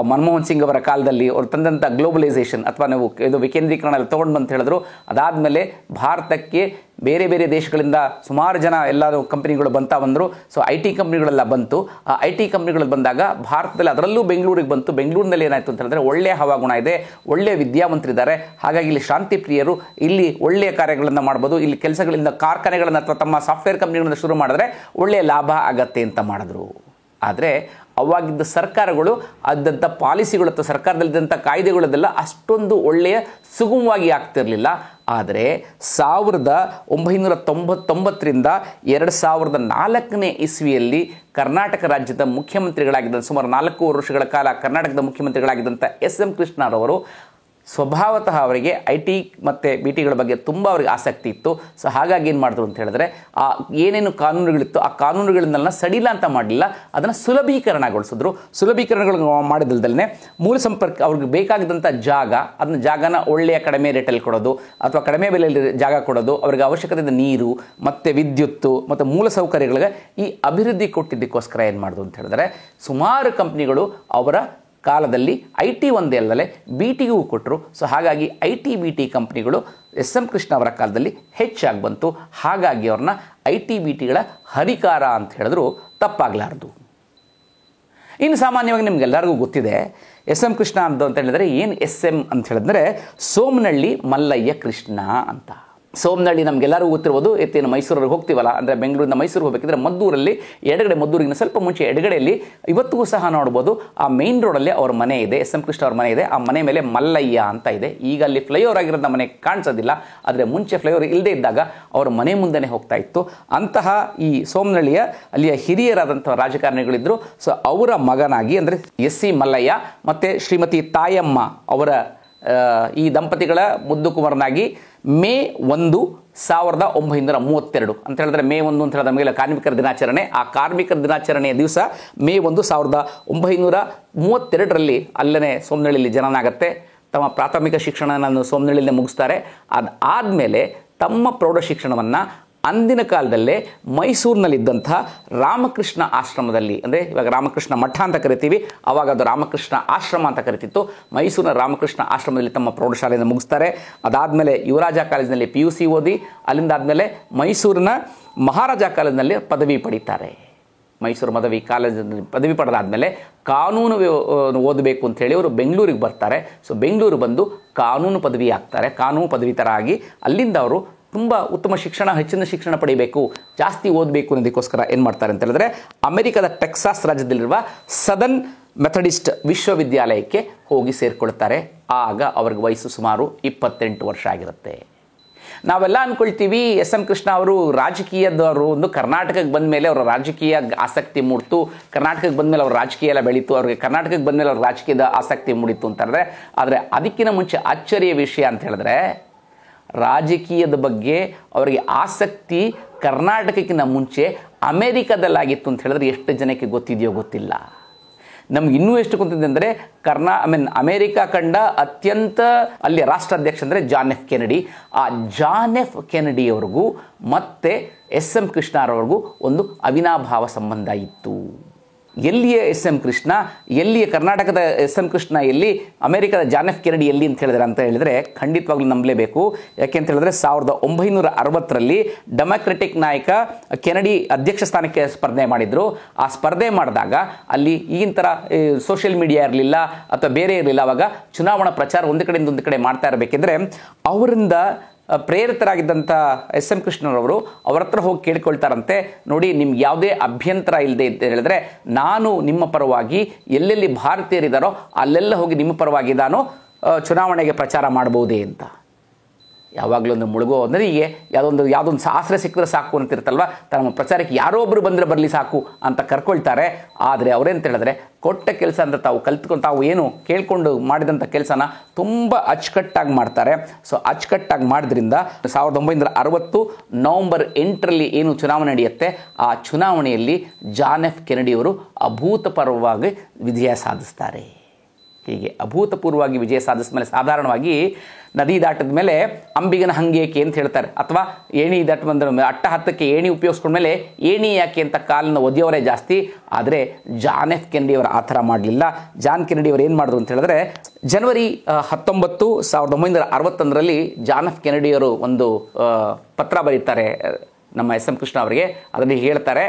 B: ಮನಮೋಹನ್ ಸಿಂಗ್ ಅವರ ಕಾಲದಲ್ಲಿ ಅವ್ರು ತಂದಂಥ ಗ್ಲೋಬಲೈಸೇಷನ್ ಅಥವಾ ನಾವು ಇದು ವಿಕೇಂದ್ರೀಕರಣ ಎಲ್ಲ ತೊಗೊಂಡು ಬಂತ ಹೇಳಿದ್ರು. ಅದಾದಮೇಲೆ ಭಾರತಕ್ಕೆ ಬೇರೆ ಬೇರೆ ದೇಶಗಳಿಂದ ಸುಮಾರು ಜನ ಎಲ್ಲರೂ ಕಂಪ್ನಿಗಳು ಬಂದರು. ಸೊ IT ಕಂಪ್ನಿಗಳೆಲ್ಲ ಬಂತು. ಆ IT ಕಂಪ್ನಿಗಳಲ್ಲಿ ಬಂದಾಗ ಭಾರತದಲ್ಲಿ ಅದರಲ್ಲೂ ಬೆಂಗಳೂರಿಗೆ ಬಂತು. ಬೆಂಗಳೂರಿನಲ್ಲಿ ಏನಾಯಿತು ಅಂತ ಹೇಳಿದ್ರೆ, ಒಳ್ಳೆಯ ಹವಾಗುಣ ಇದೆ, ಒಳ್ಳೆಯ ವಿದ್ಯಾವಂತರಿದ್ದಾರೆ. ಹಾಗಾಗಿ ಇಲ್ಲಿ ಶಾಂತಿ ಪ್ರಿಯರು, ಇಲ್ಲಿ ಒಳ್ಳೆಯ ಕಾರ್ಯಗಳನ್ನು ಮಾಡ್ಬೋದು, ಇಲ್ಲಿ ಕೆಲಸಗಳಿಂದ ಕಾರ್ಖಾನೆಗಳನ್ನು ಅಥವಾ ತಮ್ಮ ಸಾಫ್ಟ್ವೇರ್ ಕಂಪ್ನಿಗಳನ್ನು ಶುರು ಮಾಡಿದ್ರೆ ಒಳ್ಳೆಯ ಲಾಭ ಆಗತ್ತೆ ಅಂತ ಮಾಡಿದ್ರು. ಆದರೆ ಅವಾಗಿದ್ದ ಸರ್ಕಾರಗಳು ಅದಂಥ ಪಾಲಿಸಿಗಳು ಅಥವಾ ಸರ್ಕಾರದಲ್ಲಿದ್ದಂಥ ಕಾಯ್ದೆಗಳದೆಲ್ಲ ಅಷ್ಟೊಂದು ಒಳ್ಳೆಯ ಸುಗಮವಾಗಿ ಆಗ್ತಿರಲಿಲ್ಲ. ಆದರೆ 1999ರಿಂದ 2004ನೇ ಇಸ್ವಿಯಲ್ಲಿ ಕರ್ನಾಟಕ ರಾಜ್ಯದ ಮುಖ್ಯಮಂತ್ರಿಗಳಾಗಿದ್ದ ಸುಮಾರು 4 ವರ್ಷಗಳ ಕಾಲ ಕರ್ನಾಟಕದ ಮುಖ್ಯಮಂತ್ರಿಗಳಾಗಿದ್ದಂಥ ಎಸ್.ಎಂ. ಕೃಷ್ಣರವರು ಸ್ವಭಾವತಃ ಅವರಿಗೆ IT ಮತ್ತು BTಗಳ ಬಗ್ಗೆ ತುಂಬ ಅವರಿಗೆ ಆಸಕ್ತಿ ಇತ್ತು. ಸೊ ಹಾಗಾಗಿ ಏನು ಮಾಡಿದ್ರು ಅಂತ ಹೇಳಿದ್ರೆ ಆ ಏನೇನು ಕಾನೂನುಗಳಿತ್ತು ಆ ಕಾನೂನುಗಳನ್ನೆಲ್ಲ ಸಡಿಲ ಅಂತ ಮಾಡಲಿಲ್ಲ, ಅದನ್ನು ಸುಲಭೀಕರಣಗೊಳಿಸಿದ್ರು. ಸುಲಭೀಕರಣಗಳು ಮಾಡಿದಲ್ದಲ್ಲೇ ಮೂಲ ಸಂಪರ್ಕ ಅವ್ರಿಗೆ ಬೇಕಾಗಿದ್ದಂಥ ಅದನ್ನ ಜಾಗನ ಒಳ್ಳೆಯ ಕಡಿಮೆ ರೇಟಲ್ಲಿ ಕೊಡೋದು ಅಥವಾ ಕಡಿಮೆ ಬೆಲೆಯಲ್ಲಿ ಜಾಗ ಕೊಡೋದು, ಅವ್ರಿಗೆ ಅವಶ್ಯಕತೆ ನೀರು ಮತ್ತು ವಿದ್ಯುತ್ತು ಮತ್ತು ಮೂಲ ಸೌಕರ್ಯಗಳಿಗೆ ಈ ಅಭಿವೃದ್ಧಿ ಕೊಟ್ಟಿದ್ದಕ್ಕೋಸ್ಕರ ಏನು ಮಾಡಿದ್ರು ಅಂತ ಹೇಳಿದ್ರೆ ಸುಮಾರು ಕಂಪ್ನಿಗಳು ಅವರ ಕಾಲದಲ್ಲಿ IT ಒಂದೇ ಅಲ್ಲದೆ BTಗೂ ಕೊಟ್ಟರು. ಸೊ ಹಾಗಾಗಿ IT BT ಕಂಪ್ನಿಗಳು ಎಸ್.ಎಂ. ಕೃಷ್ಣ ಅವರ ಕಾಲದಲ್ಲಿ ಹೆಚ್ಚಾಗಿ ಬಂತು. ಹಾಗಾಗಿ ಅವ್ರನ್ನ IT BTಗಳ ಹರಿಕಾರ ಅಂತ ಹೇಳಿದ್ರು ತಪ್ಪಾಗಲಾರ್ದು. ಇನ್ನು ಸಾಮಾನ್ಯವಾಗಿ ನಿಮಗೆಲ್ಲರಿಗೂ ಗೊತ್ತಿದೆ ಎಸ್.ಎಂ. ಕೃಷ್ಣ ಅಂತ ಹೇಳಿದ್ರೆ ಏನು SM ಅಂತ ಹೇಳಿದ್ರೆ ಸೋಮನಹಳ್ಳಿ ಮಲ್ಲಯ್ಯ ಕೃಷ್ಣ ಅಂತ. ಸೋಮನಹಳ್ಳಿ ನಮಗೆಲ್ಲರಿಗೂ ಗೊತ್ತಿರ್ಬೋದು. ಎತ್ತೇನು ಮೈಸೂರಿಗೆ ಹೋಗ್ತೀವಲ್ಲ, ಅಂದರೆ ಬೆಂಗಳೂರಿಂದ ಮೈಸೂರಿಗೆ ಹೋಗಬೇಕಿದ್ರೆ ಮದ್ದೂರಲ್ಲಿ ಮದ್ದೂರಿಗಿನ ಸ್ವಲ್ಪ ಮುಂಚೆ ಎಡಗಡೆಯಲ್ಲಿ ಇವತ್ತಿಗೂ ಸಹ ನೋಡ್ಬೋದು ಆ ಮೇನ್ ರೋಡಲ್ಲಿ ಅವ್ರ ಮನೆ ಇದೆ, ಎಸ್.ಎಂ. ಕೃಷ್ಣ ಅವ್ರ ಮನೆ ಇದೆ. ಆ ಮನೆ ಮೇಲೆ ಮಲ್ಲಯ್ಯ ಅಂತ ಇದೆ. ಈಗ ಅಲ್ಲಿ ಫ್ಲೈಓವರ್ ಆಗಿರೋದು ಮನೆ ಕಾಣಿಸೋದಿಲ್ಲ, ಆದರೆ ಮುಂಚೆ ಫ್ಲೈಓವರ್ ಇಲ್ಲದೆ ಇದ್ದಾಗ ಅವ್ರ ಮನೆ ಮುಂದೆನೇ ಹೋಗ್ತಾ ಇತ್ತು. ಅಂತಹ ಈ ಸೋಮನಹಳ್ಳಿಯ ಅಲ್ಲಿಯ ಹಿರಿಯರಾದಂಥ ರಾಜಕಾರಣಿಗಳಿದ್ದರು. ಸೊ ಅವರ ಮಗನಾಗಿ ಅಂದರೆ S.C. ಮಲ್ಲಯ್ಯ ಮತ್ತು ಶ್ರೀಮತಿ ತಾಯಮ್ಮ ಅವರ ಈ ದಂಪತಿಗಳ ಮುದ್ದು ಕುಮಾರನಾಗಿ ಮೇ 1, 1932 ಅಂತ ಹೇಳಿದ್ರೆ ಮೇ 1 ಅಂತ ಹೇಳಿದ್ರೆ ನಮಗೆ ಕಾರ್ಮಿಕರ ದಿನಾಚರಣೆ. ಆ ಕಾರ್ಮಿಕರ ದಿನಾಚರಣೆಯ ದಿವಸ ಮೇ 1, 1932ರಲ್ಲಿ ಅಲ್ಲೇ ಸೋಮನಹಳ್ಳಿಯಲ್ಲಿ ಜನನ ಆಗುತ್ತೆ. ತಮ್ಮ ಪ್ರಾಥಮಿಕ ಶಿಕ್ಷಣವನ್ನು ಸೋಮನಹಳ್ಳಿಯಲ್ಲೇ ಮುಗಿಸ್ತಾರೆ. ಅದಾದಮೇಲೆ ತಮ್ಮ ಪ್ರೌಢ ಶಿಕ್ಷಣವನ್ನು ಅಂದಿನ ಕಾಲದಲ್ಲೇ ಮೈಸೂರಿನಲ್ಲಿದ್ದಂಥ ರಾಮಕೃಷ್ಣ ಆಶ್ರಮದಲ್ಲಿ, ಅಂದರೆ ಇವಾಗ ರಾಮಕೃಷ್ಣ ಮಠ ಅಂತ ಕರಿತೀವಿ, ಆವಾಗ ಅದು ರಾಮಕೃಷ್ಣ ಆಶ್ರಮ ಅಂತ ಕರಿತಿತ್ತು. ಮೈಸೂರಿನ ರಾಮಕೃಷ್ಣ ಆಶ್ರಮದಲ್ಲಿ ತಮ್ಮ ಪ್ರೌಢಶಾಲೆಯನ್ನು ಮುಗಿಸ್ತಾರೆ. ಅದಾದಮೇಲೆ ಯುವರಾಜ ಕಾಲೇಜಿನಲ್ಲಿ PUC ಓದಿ, ಅಲ್ಲಿಂದ ಆದಮೇಲೆ ಮೈಸೂರಿನ ಮಹಾರಾಜ ಕಾಲೇಜಿನಲ್ಲಿ ಪದವಿ ಪಡೀತಾರೆ. ಮೈಸೂರು ಕಾಲೇಜಿನಲ್ಲಿ ಪದವಿ ಪಡೆದಾದಮೇಲೆ ಕಾನೂನು ಓದಬೇಕು ಅಂಥೇಳಿ ಅವರು ಬೆಂಗಳೂರಿಗೆ ಬರ್ತಾರೆ. ಸೊ ಬೆಂಗಳೂರು ಬಂದು ಕಾನೂನು ಪದವಿ ಆಗ್ತಾರೆ. ಕಾನೂನು ಪದವೀಧರಾಗಿ ಅಲ್ಲಿಂದ ಅವರು ತುಂಬ ಉತ್ತಮ ಹೆಚ್ಚಿನ ಶಿಕ್ಷಣ ಪಡೆಯಬೇಕು, ಜಾಸ್ತಿ ಓದಬೇಕು ಅನ್ನೋದಕ್ಕೋಸ್ಕರ ಏನು ಮಾಡ್ತಾರೆ ಅಂತ ಹೇಳಿದ್ರೆ ಅಮೆರಿಕದ ಟೆಕ್ಸಾಸ್ ರಾಜ್ಯದಲ್ಲಿರುವ ಸದರ್ನ್ ಮೆಥಡಿಸ್ಟ್ ವಿಶ್ವವಿದ್ಯಾಲಯಕ್ಕೆ ಹೋಗಿ ಸೇರಿಕೊಳ್ತಾರೆ. ಆಗ ಅವ್ರಿಗೆ ವಯಸ್ಸು ಸುಮಾರು 28 ವರ್ಷ ಆಗಿರುತ್ತೆ. ನಾವೆಲ್ಲ ಅಂದ್ಕೊಳ್ತೀವಿ ಎಸ್.ಎಂ. ಕೃಷ್ಣ ಅವರು ರಾಜಕೀಯದವರು, ಒಂದು ಕರ್ನಾಟಕಕ್ಕೆ ಬಂದ ಮೇಲೆ ಅವರ ರಾಜಕೀಯ ಆಸಕ್ತಿ ಮೂಡಿತು, ಕರ್ನಾಟಕಕ್ಕೆ ಬಂದ ಮೇಲೆ ಅವ್ರ ರಾಜಕೀಯ ಎಲ್ಲ ಬೆಳೀತು, ಅವ್ರಿಗೆ ಕರ್ನಾಟಕಕ್ಕೆ ಬಂದ ಮೇಲೆ ಅವ್ರ ರಾಜಕೀಯದ ಆಸಕ್ತಿ ಮೂಡಿತು ಅಂತ ಹೇಳಿದ್ರೆ, ಆದರೆ ಅದಕ್ಕಿಂತ ಮುಂಚೆ ಅಚ್ಚರಿಯ ವಿಷಯ ಅಂತ ಹೇಳಿದ್ರೆ ರಾಜಕೀಯದ ಬಗ್ಗೆ ಅವರಿಗೆ ಆಸಕ್ತಿ ಕರ್ನಾಟಕಕ್ಕಿಂತ ಮುಂಚೆ ಅಮೇರಿಕಾದಲ್ಲಾಗಿತ್ತು ಅಂತ ಹೇಳಿದ್ರೆ ಎಷ್ಟು ಜನಕ್ಕೆ ಗೊತ್ತಿದೆಯೋ ಗೊತ್ತಿಲ್ಲ. ನಮ್ಗೆ ಇನ್ನೂ ಎಷ್ಟು ಗೊತ್ತಿದೆ ಅಂದರೆ ಅಮೇರಿಕಾ ಕಂಡ ಅತ್ಯಂತ ಅಲ್ಲಿ ರಾಷ್ಟ್ರಾಧ್ಯಕ್ಷ ಅಂದರೆ ಜಾನ್ ಎಫ್ ಕೆನಡಿ. ಆ ಜಾನ್ ಎಫ್ ಕೆನಡಿಯವರೆಗೂ ಮತ್ತು ಎಸ್.ಎಂ. ಕೃಷ್ಣರವರೆಗೂ ಒಂದು ಅವಿನಾಭಾವ ಸಂಬಂಧ ಇತ್ತು. ಎಲ್ಲಿಯ ಎಸ್.ಎಂ. ಕೃಷ್ಣ, ಎಲ್ಲಿಯ ಕರ್ನಾಟಕದ ಎಸ್.ಎಂ. ಕೃಷ್ಣ, ಎಲ್ಲಿ ಅಮೆರಿಕದ ಜಾನ್ ಎಫ್ ಕೆನಡಿ ಎಲ್ಲಿ ಅಂತ ಹೇಳಿದ್ರೆ ಖಂಡಿತವಾಗ್ಲೂ ನಂಬಲೇಬೇಕು. ಯಾಕೆ ಅಂತ ಹೇಳಿದ್ರೆ 1960ರಲ್ಲಿ ಡೆಮಾಕ್ರೆಟಿಕ್ ನಾಯಕ ಕೆನಡಿ ಅಧ್ಯಕ್ಷ ಸ್ಥಾನಕ್ಕೆ ಸ್ಪರ್ಧೆ ಮಾಡಿದರು. ಆ ಸ್ಪರ್ಧೆ ಮಾಡಿದಾಗ ಅಲ್ಲಿ ಈಗಿನ ಥರ ಸೋಷಿಯಲ್ ಮೀಡಿಯಾ ಇರಲಿಲ್ಲ ಅಥವಾ ಬೇರೆ ಇರಲಿಲ್ಲ. ಅವಾಗ ಚುನಾವಣಾ ಪ್ರಚಾರ ಒಂದು ಕಡೆಯಿಂದ ಒಂದು ಕಡೆ ಮಾಡ್ತಾ ಇರಬೇಕೆಂದರೆ ಅವರಿಂದ ಪ್ರೇರಿತರಾಗಿದ್ದಂಥ ಎಸ್.ಎಂ. ಕೃಷ್ಣರವರು ಅವರ ಹತ್ರ ಹೋಗಿ ಕೇಳ್ಕೊಳ್ತಾರಂತೆ, ನೋಡಿ ನಿಮ್ಗೆ ಯಾವುದೇ ಅಭ್ಯಂತರ ಇಲ್ಲದೆ ಅಂತ ಹೇಳಿದ್ರೆ ನಾನು ನಿಮ್ಮ ಪರವಾಗಿ ಎಲ್ಲೆಲ್ಲಿ ಭಾರತೀಯರಿದ್ದಾರೋ ಅಲ್ಲೆಲ್ಲ ಹೋಗಿ ನಿಮ್ಮ ಪರವಾಗಿ ನಾನು ಚುನಾವಣೆಗೆ ಪ್ರಚಾರ ಮಾಡ್ಬೋದೇ ಅಂತ. ಯಾವಾಗಲೂ ಒಂದು ಮುಳುಗೋ ಅಂದರೆ ಹೀಗೆ ಯಾವುದೊಂದು ಆಸರೆ ಸಿಕ್ಕಿದ್ರೆ ಸಾಕು ಅಂತಿರ್ತಲ್ವ, ತಮ್ಮ ಪ್ರಚಾರಕ್ಕೆ ಯಾರೋ ಒಬ್ಬರು ಬಂದರೆ ಬರಲಿ ಸಾಕು ಅಂತ ಕರ್ಕೊಳ್ತಾರೆ. ಆದರೆ ಅವರೇಂತ ಹೇಳಿದ್ರೆ ಕೊಟ್ಟ ಕೆಲಸ ಅಂದರೆ ತಾವು ಏನು ಕೇಳ್ಕೊಂಡು ಮಾಡಿದಂಥ ಕೆಲಸನ ತುಂಬ ಅಚ್ಚುಕಟ್ಟಾಗಿ ಮಾಡ್ತಾರೆ. ಸೊ ಅಚ್ಚುಕಟ್ಟಾಗಿ ಮಾಡಿದ್ರಿಂದ 1960 ನವೆಂಬರ್ 8ರಲ್ಲಿ ಏನು ಚುನಾವಣೆ ನಡೆಯುತ್ತೆ, ಆ ಚುನಾವಣೆಯಲ್ಲಿ ಜಾನ್ ಎಫ್ ಕೆನಡಿಯವರು ಅಭೂತಪೂರ್ವವಾಗಿ ವಿಜಯ ಸಾಧಿಸ್ತಾರೆ. ಹೀಗೆ ಅಭೂತಪೂರ್ವವಾಗಿ ವಿಜಯ ಸಾಧಿಸಿದ ಮೇಲೆ ಸಾಧಾರಣವಾಗಿ ನದಿ ದಾಟಿದ ಮೇಲೆ ಅಂಬಿಗನ ಹಂಗೇಕೆ ಅಂತ ಹೇಳ್ತಾರೆ, ಅಥವಾ ಏಣಿ ದಾಟ ಬಂದ್ರೆ ಅಟ್ಟ ಹತ್ತಕ್ಕೆ ಏಣಿ ಉಪಯೋಗಿಸ್ಕೊಂಡ್ಮೇಲೆ ಏಣಿ ಯಾಕೆ ಅಂತ ಕಾಲನ್ನು ಒದೆಯವರೇ ಜಾಸ್ತಿ. ಆದರೆ ಜಾನ್ ಎಫ್ ಕೆನಡಿ ಅವರು ಆ ಥರ ಮಾಡಲಿಲ್ಲ. ಜಾನ್ ಕೆನಡಿ ಅವರು ಏನು ಮಾಡಿದ್ರು ಅಂತ ಹೇಳಿದ್ರೆ ಜನವರಿ 19, 1961ರಲ್ಲಿ ಜಾನ್ ಎಫ್ ಕೆನಡಿಯವರು ಒಂದು ಪತ್ರ ಬರೀತಾರೆ ನಮ್ಮ ಎಸ್.ಎಂ. ಕೃಷ್ಣ ಅವರಿಗೆ. ಅದರಲ್ಲಿ ಹೇಳ್ತಾರೆ,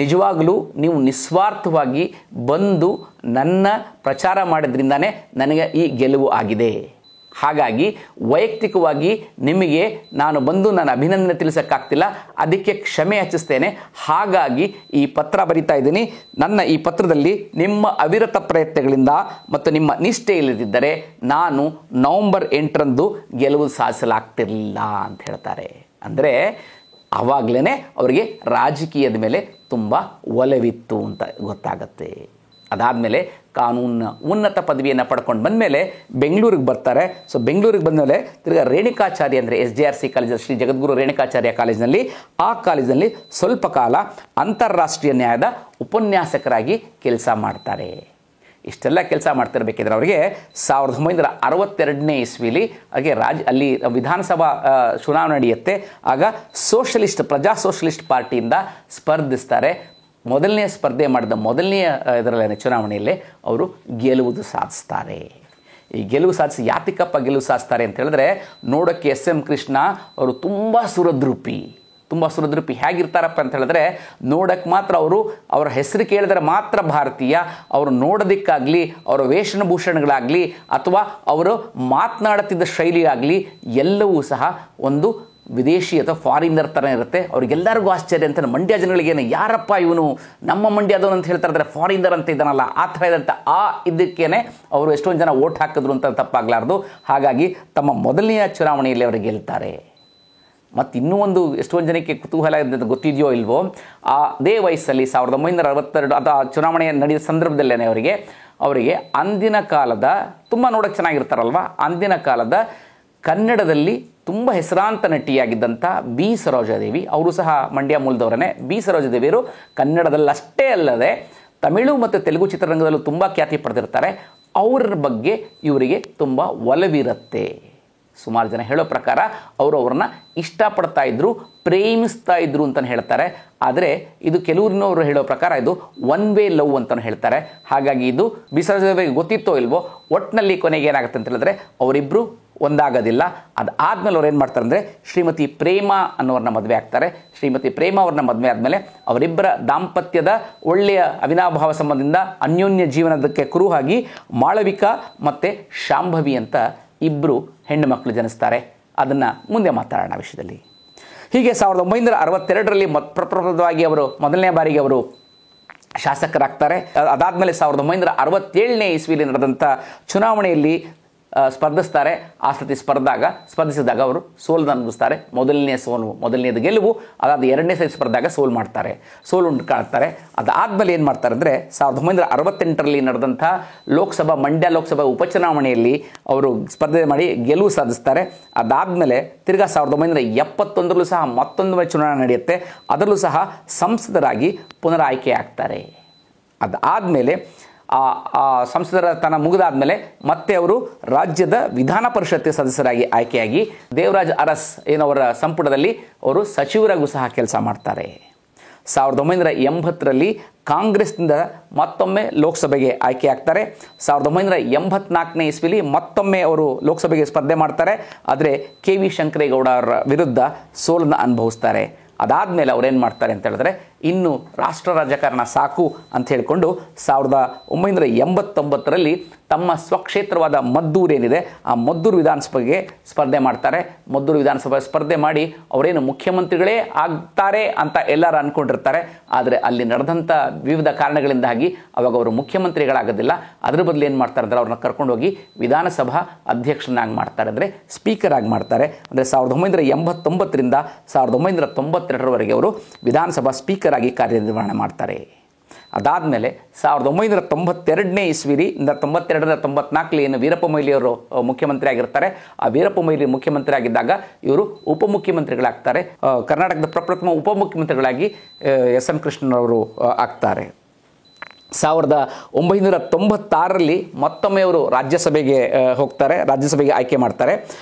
B: ನಿಜವಾಗಲೂ ನೀವು ನಿಸ್ವಾರ್ಥವಾಗಿ ಬಂದು ನನ್ನ ಪ್ರಚಾರ ಮಾಡಿದ್ರಿಂದಾನೇ ನನಗೆ ಈ ಗೆಲುವು ಆಗಿದೆ. ಹಾಗಾಗಿ ವೈಯಕ್ತಿಕವಾಗಿ ನಿಮಗೆ ನಾನು ಬಂದು ನಾನು ಅಭಿನಂದನೆ ತಿಳಿಸೋಕ್ಕಾಗ್ತಿಲ್ಲ, ಅದಕ್ಕೆ ಕ್ಷಮೆ ಯಾಚಿಸ್ತೇನೆ. ಹಾಗಾಗಿ ಈ ಪತ್ರ ಬರಿತಾ ಇದ್ದೀನಿ. ನನ್ನ ಈ ಪತ್ರದಲ್ಲಿ ನಿಮ್ಮ ಅವಿರತ ಪ್ರಯತ್ನಗಳಿಂದ ಮತ್ತು ನಿಮ್ಮ ನಿಷ್ಠೆ ಇಲ್ಲದಿದ್ದರೆ ನಾನು ನವೆಂಬರ್ 8ರಂದು ಗೆಲುವು ಸಾಧಿಸಲಾಗ್ತಿರಲಿಲ್ಲ ಅಂತ ಹೇಳ್ತಾರೆ. ಅಂದರೆ ಆವಾಗಲೇ ಅವರಿಗೆ ರಾಜಕೀಯದ ಮೇಲೆ ತುಂಬ ಒಲವಿತ್ತು ಅಂತ ಗೊತ್ತಾಗತ್ತೆ. ಅದಾದಮೇಲೆ ಕಾನೂನಿನ ಉನ್ನತ ಪದವಿಯನ್ನು ಪಡ್ಕೊಂಡು ಬಂದಮೇಲೆ ಬೆಂಗಳೂರಿಗೆ ಬರ್ತಾರೆ. ಸೊ ಬೆಂಗಳೂರಿಗೆ ಬಂದಮೇಲೆ ತಿರ್ಗಿ ರೇಣುಕಾಚಾರ್ಯ ಅಂದರೆ SJRC ಕಾಲೇಜ್, ಶ್ರೀ ಜಗದ್ಗುರು ರೇಣುಕಾಚಾರ್ಯ ಕಾಲೇಜಿನಲ್ಲಿ, ಆ ಕಾಲೇಜಿನಲ್ಲಿ ಸ್ವಲ್ಪ ಕಾಲ ಅಂತಾರಾಷ್ಟ್ರೀಯ ನ್ಯಾಯದ ಉಪನ್ಯಾಸಕರಾಗಿ ಕೆಲಸ ಮಾಡ್ತಾರೆ. ಇಷ್ಟೆಲ್ಲ ಕೆಲಸ ಮಾಡ್ತಿರ್ಬೇಕಿದ್ರೆ ಅವರಿಗೆ 1962ನೇ ಇಸ್ವಿಲಿ ಹಾಗೆ ಅಲ್ಲಿ ವಿಧಾನಸಭಾ ಚುನಾವಣೆ ನಡೆಯುತ್ತೆ. ಆಗ ಪ್ರಜಾ ಸೋಷಲಿಸ್ಟ್ ಪಾರ್ಟಿಯಿಂದ ಸ್ಪರ್ಧಿಸ್ತಾರೆ. ಮೊದಲನೇ ಸ್ಪರ್ಧೆ ಮಾಡಿದ ಮೊದಲನೆಯ ಇದರಲ್ಲೇ ಚುನಾವಣೆಯಲ್ಲೇ ಅವರು ಗೆಲುವು ಸಾಧಿಸ್ತಾರೆ. ಈ ಗೆಲುವು ಸಾಧಿಸಿ ಯಾತಿಕಪ್ಪ ಗೆಲುವು ಸಾಧಿಸ್ತಾರೆ ಅಂತ ಹೇಳಿದ್ರೆ, ನೋಡೋಕ್ಕೆ SM ಕೃಷ್ಣ ಅವರು ತುಂಬ ಸುರದ್ರೂಪಿ ಹೇಗಿರ್ತಾರಪ್ಪ ಅಂತ ಹೇಳಿದ್ರೆ, ನೋಡೋಕ್ಕೆ ಮಾತ್ರ ಅವರ ಹೆಸರು ಕೇಳಿದ್ರೆ ಮಾತ್ರ ಭಾರತೀಯ, ಅವರು ನೋಡೋದಕ್ಕಾಗಲಿ ಅವರ ವೇಷಭೂಷಣಗಳಾಗಲಿ ಅಥವಾ ಅವರು ಮಾತನಾಡುತ್ತಿದ್ದ ಶೈಲಿ ಆಗಲಿ ಎಲ್ಲವೂ ಸಹ ಒಂದು ವಿದೇಶಿ ಅಥವಾ ಫಾರಿನರ್ ಥರ ಇರುತ್ತೆ. ಅವ್ರಿಗೆಲ್ಲರಿಗೂ ಆಶ್ಚರ್ಯ ಅಂತ, ಮಂಡ್ಯ ಜನಗಳಿಗೇನು ಯಾರಪ್ಪ ಇವನು ನಮ್ಮ ಮಂಡ್ಯದವನು ಅಂತ ಹೇಳ್ತಾ ಇದ್ದಾರೆ, ಫಾರಿನರ್ ಅಂತ ಇದ್ದಾನಲ್ಲ ಆ ಥರ ಇದಂತ ಇದಕ್ಕೇನೆ ಅವರು ಎಷ್ಟೊಂದು ಜನ ಓಟ್ ಹಾಕಿದ್ರು ಅಂತ ತಪ್ಪಾಗಲಾರ್ದು. ಹಾಗಾಗಿ ತಮ್ಮ ಮೊದಲನೆಯ ಚುನಾವಣೆಯಲ್ಲಿ ಅವರು ಗೆಲ್ತಾರೆ. ಮತ್ತು ಇನ್ನೂ ಒಂದು ಎಷ್ಟೊಂದು ಜನಕ್ಕೆ ಕುತೂಹಲ ಗೊತ್ತಿದೆಯೋ ಇಲ್ವೋ, ಅದೇ ವಯಸ್ಸಲ್ಲಿ 1962 ಅಥವಾ ಚುನಾವಣೆ ನಡೆದ ಸಂದರ್ಭದಲ್ಲೇ ಅವರಿಗೆ ಅಂದಿನ ಕಾಲದ ತುಂಬ ನೋಡೋಕ್ಕೆ ಚೆನ್ನಾಗಿರ್ತಾರಲ್ವ, ಅಂದಿನ ಕಾಲದ ಕನ್ನಡದಲ್ಲಿ ತುಂಬ ಹೆಸರಾಂತ ನಟಿಯಾಗಿದ್ದಂಥ ಬಿ ಸರೋಜಾದೇವಿ, ಅವರು ಸಹ ಮಂಡ್ಯ ಮೂಲದವರೇ. ಬಿ ಸರೋಜಾದೇವಿಯರು ಕನ್ನಡದಲ್ಲಷ್ಟೇ ಅಲ್ಲದೆ ತಮಿಳು ಮತ್ತು ತೆಲುಗು ಚಿತ್ರರಂಗದಲ್ಲೂ ತುಂಬ ಖ್ಯಾತಿ ಪಡೆದಿರ್ತಾರೆ. ಅವರ ಬಗ್ಗೆ ಇವರಿಗೆ ತುಂಬ ಒಲವಿರುತ್ತೆ. ಸುಮಾರು ಜನ ಹೇಳೋ ಪ್ರಕಾರ ಅವ್ರನ್ನ ಇಷ್ಟಪಡ್ತಾ ಇದ್ರು, ಪ್ರೇಮಿಸ್ತಾ ಇದ್ರು ಅಂತಲೇ ಹೇಳ್ತಾರೆ. ಆದರೆ ಇದು ಕೆಲವ್ರನ್ನವರು ಹೇಳೋ ಪ್ರಕಾರ ಇದು ಒನ್ ವೇ ಲವ್ ಅಂತಲೂ ಹೇಳ್ತಾರೆ. ಹಾಗಾಗಿ ಇದು ಬಿಸರ್ಜರಿಗೆ ಗೊತ್ತಿತ್ತೋ ಇಲ್ವೋ, ಒಟ್ಟಿನಲ್ಲಿ ಕೊನೆಗೆ ಏನಾಗುತ್ತೆ ಅಂತ ಹೇಳಿದ್ರೆ ಅವರಿಬ್ಬರು ಒಂದಾಗೋದಿಲ್ಲ. ಅದಾದಮೇಲೆ ಅವ್ರು ಏನು ಮಾಡ್ತಾರೆ ಅಂದರೆ ಶ್ರೀಮತಿ ಪ್ರೇಮಾ ಅನ್ನೋರನ್ನ ಮದುವೆ ಆಗ್ತಾರೆ. ಶ್ರೀಮತಿ ಪ್ರೇಮಾ ಅವ್ರನ್ನ ಮದುವೆ ಆದಮೇಲೆ ಅವರಿಬ್ಬರ ದಾಂಪತ್ಯದ ಒಳ್ಳೆಯ ಅವಿನಾಭಾವ ಸಂಬಂಧದಿಂದ ಅನ್ಯೋನ್ಯ ಜೀವನದಕ್ಕೆ ಕುರುಹಾಗಿ ಮಾಳವಿಕಾ ಮತ್ತು ಶಾಂಭವಿ ಅಂತ ಇಬ್ಬರು ಹೆಣ್ಣು ಮಕ್ಕಳು ಜನಿಸ್ತಾರೆ. ಅದನ್ನು ಮುಂದೆ ಮಾತಾಡೋಣ ವಿಷಯದಲ್ಲಿ. ಹೀಗೆ 1962ರಲ್ಲಿ ಪ್ರಪ್ರಥಮವಾಗಿ ಅವರು ಮೊದಲನೇ ಬಾರಿಗೆ ಅವರು ಶಾಸಕರಾಗ್ತಾರೆ. ಅದಾದಮೇಲೆ 1967ನೇ ಇಸ್ವಿಯಲ್ಲಿ ನಡೆದಂಥ ಚುನಾವಣೆಯಲ್ಲಿ ಸ್ಪರ್ಧಿಸ್ತಾರೆ. ಆ ಸತಿ ಸ್ಪರ್ಧಿಸಿದಾಗ ಅವರು ಸೋಲನ್ನು ಅನುಭವಿಸ್ತಾರೆ. ಮೊದಲನೇದು ಗೆಲುವು, ಅದಾದ ಎರಡನೇ ಸತಿ ಸ್ಪರ್ಧಾಗ ಸೋಲು ಕಾಣ್ತಾರೆ. ಅದಾದಮೇಲೆ ಏನು ಮಾಡ್ತಾರೆ ಅಂದರೆ 1968ರಲ್ಲಿ ನಡೆದಂಥ ಮಂಡ್ಯ ಲೋಕಸಭಾ ಉಪಚುನಾವಣೆಯಲ್ಲಿ ಅವರು ಸ್ಪರ್ಧೆ ಮಾಡಿ ಗೆಲುವು ಸಾಧಿಸ್ತಾರೆ. ಅದಾದಮೇಲೆ ತಿರ್ಗಾ 1971ರಲ್ಲೂ ಸಹ ಮತ್ತೊಂದು ಚುನಾವಣೆ ನಡೆಯುತ್ತೆ. ಅದರಲ್ಲೂ ಸಹ ಸಂಸದರಾಗಿ ಪುನರಾಯ್ಕೆ ಆಗ್ತಾರೆ. ಅದಾದಮೇಲೆ ಆ ಸಂಸದರ ತನ ಮುಗಿದಾದ್ಮೇಲೆ ಮತ್ತೆ ಅವರು ರಾಜ್ಯದ ವಿಧಾನ ಪರಿಷತ್ ಸದಸ್ಯರಾಗಿ ಆಯ್ಕೆಯಾಗಿ ದೇವರಾಜ್ ಅರಸ್ ಏನವರ ಸಂಪುಟದಲ್ಲಿ ಅವರು ಸಚಿವರಾಗೂ ಸಹ ಕೆಲಸ ಮಾಡ್ತಾರೆ. 1980ರಲ್ಲಿ ಕಾಂಗ್ರೆಸ್ನಿಂದ ಮತ್ತೊಮ್ಮೆ ಲೋಕಸಭೆಗೆ ಆಯ್ಕೆ ಆಗ್ತಾರೆ. 1984ನೇ ಇಸ್ವಿಲಿ ಮತ್ತೊಮ್ಮೆ ಅವರು ಲೋಕಸಭೆಗೆ ಸ್ಪರ್ಧೆ ಮಾಡ್ತಾರೆ. ಆದರೆ KV ಶಂಕರೇಗೌಡ ಅವರ ವಿರುದ್ಧ ಸೋಲನ್ನು ಅನುಭವಿಸ್ತಾರೆ. ಅದಾದಮೇಲೆ ಅವ್ರೇನು ಮಾಡ್ತಾರೆ ಅಂತ ಹೇಳಿದ್ರೆ, ಇನ್ನು ರಾಷ್ಟ್ರ ರಾಜಕಾರಣ ಸಾಕು ಅಂತ ಹೇಳಿಕೊಂಡು 1989ರಲ್ಲಿ ತಮ್ಮ ಸ್ವಕ್ಷೇತ್ರವಾದ ಮದ್ದೂರು ಏನಿದೆ ಆ ಮದ್ದೂರು ವಿಧಾನಸಭೆಗೆ ಸ್ಪರ್ಧೆ ಮಾಡ್ತಾರೆ. ಮದ್ದೂರು ವಿಧಾನಸಭೆ ಸ್ಪರ್ಧೆ ಮಾಡಿ ಅವರೇನು ಮುಖ್ಯಮಂತ್ರಿಗಳೇ ಆಗ್ತಾರೆ ಅಂತ ಎಲ್ಲರೂ ಅಂದ್ಕೊಂಡಿರ್ತಾರೆ. ಆದರೆ ಅಲ್ಲಿ ನಡೆದಂಥ ವಿವಿಧ ಕಾರಣಗಳಿಂದಾಗಿ ಅವಾಗ ಅವರು ಮುಖ್ಯಮಂತ್ರಿಗಳಾಗೋದಿಲ್ಲ. ಅದ್ರ ಬದಲು ಏನು ಮಾಡ್ತಾರೆ ಅಂದರೆ ಅವ್ರನ್ನ ಕರ್ಕೊಂಡೋಗಿ ವಿಧಾನಸಭಾ ಅಧ್ಯಕ್ಷನಾಗಿ ಮಾಡ್ತಾರೆ, ಅಂದರೆ ಸ್ಪೀಕರ್ ಆಗಿ ಮಾಡ್ತಾರೆ. ಅಂದರೆ 1989ರಿಂದ 1992ರವರೆಗೆ ಅವರು ವಿಧಾನಸಭಾ ಸ್ಪೀಕರ್ ಆಗಿ ಕಾರ್ಯನಿರ್ವಹಣೆ ಮಾಡ್ತಾರೆ. ಅದಾದಮೇಲೆ 1992ನೇ ಇಸ್ವಿಲಿ 92-94 ಏನು ವೀರಪ್ಪ ಮೊಯ್ಲಿಯವರು ಮುಖ್ಯಮಂತ್ರಿ ಆಗಿರ್ತಾರೆ. ಆ ವೀರಪ್ಪ ಮೊಯ್ಲಿ ಮುಖ್ಯಮಂತ್ರಿ ಆಗಿದ್ದಾಗ ಇವರು ಉಪಮುಖ್ಯಮಂತ್ರಿಗಳಾಗ್ತಾರೆ. ಕರ್ನಾಟಕದ ಪ್ರಪ್ರಥಮ ಉಪಮುಖ್ಯಮಂತ್ರಿಗಳಾಗಿ SM ಕೃಷ್ಣನವರು ಆಗ್ತಾರೆ. 1996ರಲ್ಲಿ ಮತ್ತೊಮ್ಮೆ ಅವರು ರಾಜ್ಯಸಭೆಗೆ ಹೋಗ್ತಾರೆ, ರಾಜ್ಯಸಭೆಗೆ ಆಯ್ಕೆ ಮಾಡ್ತಾರೆ.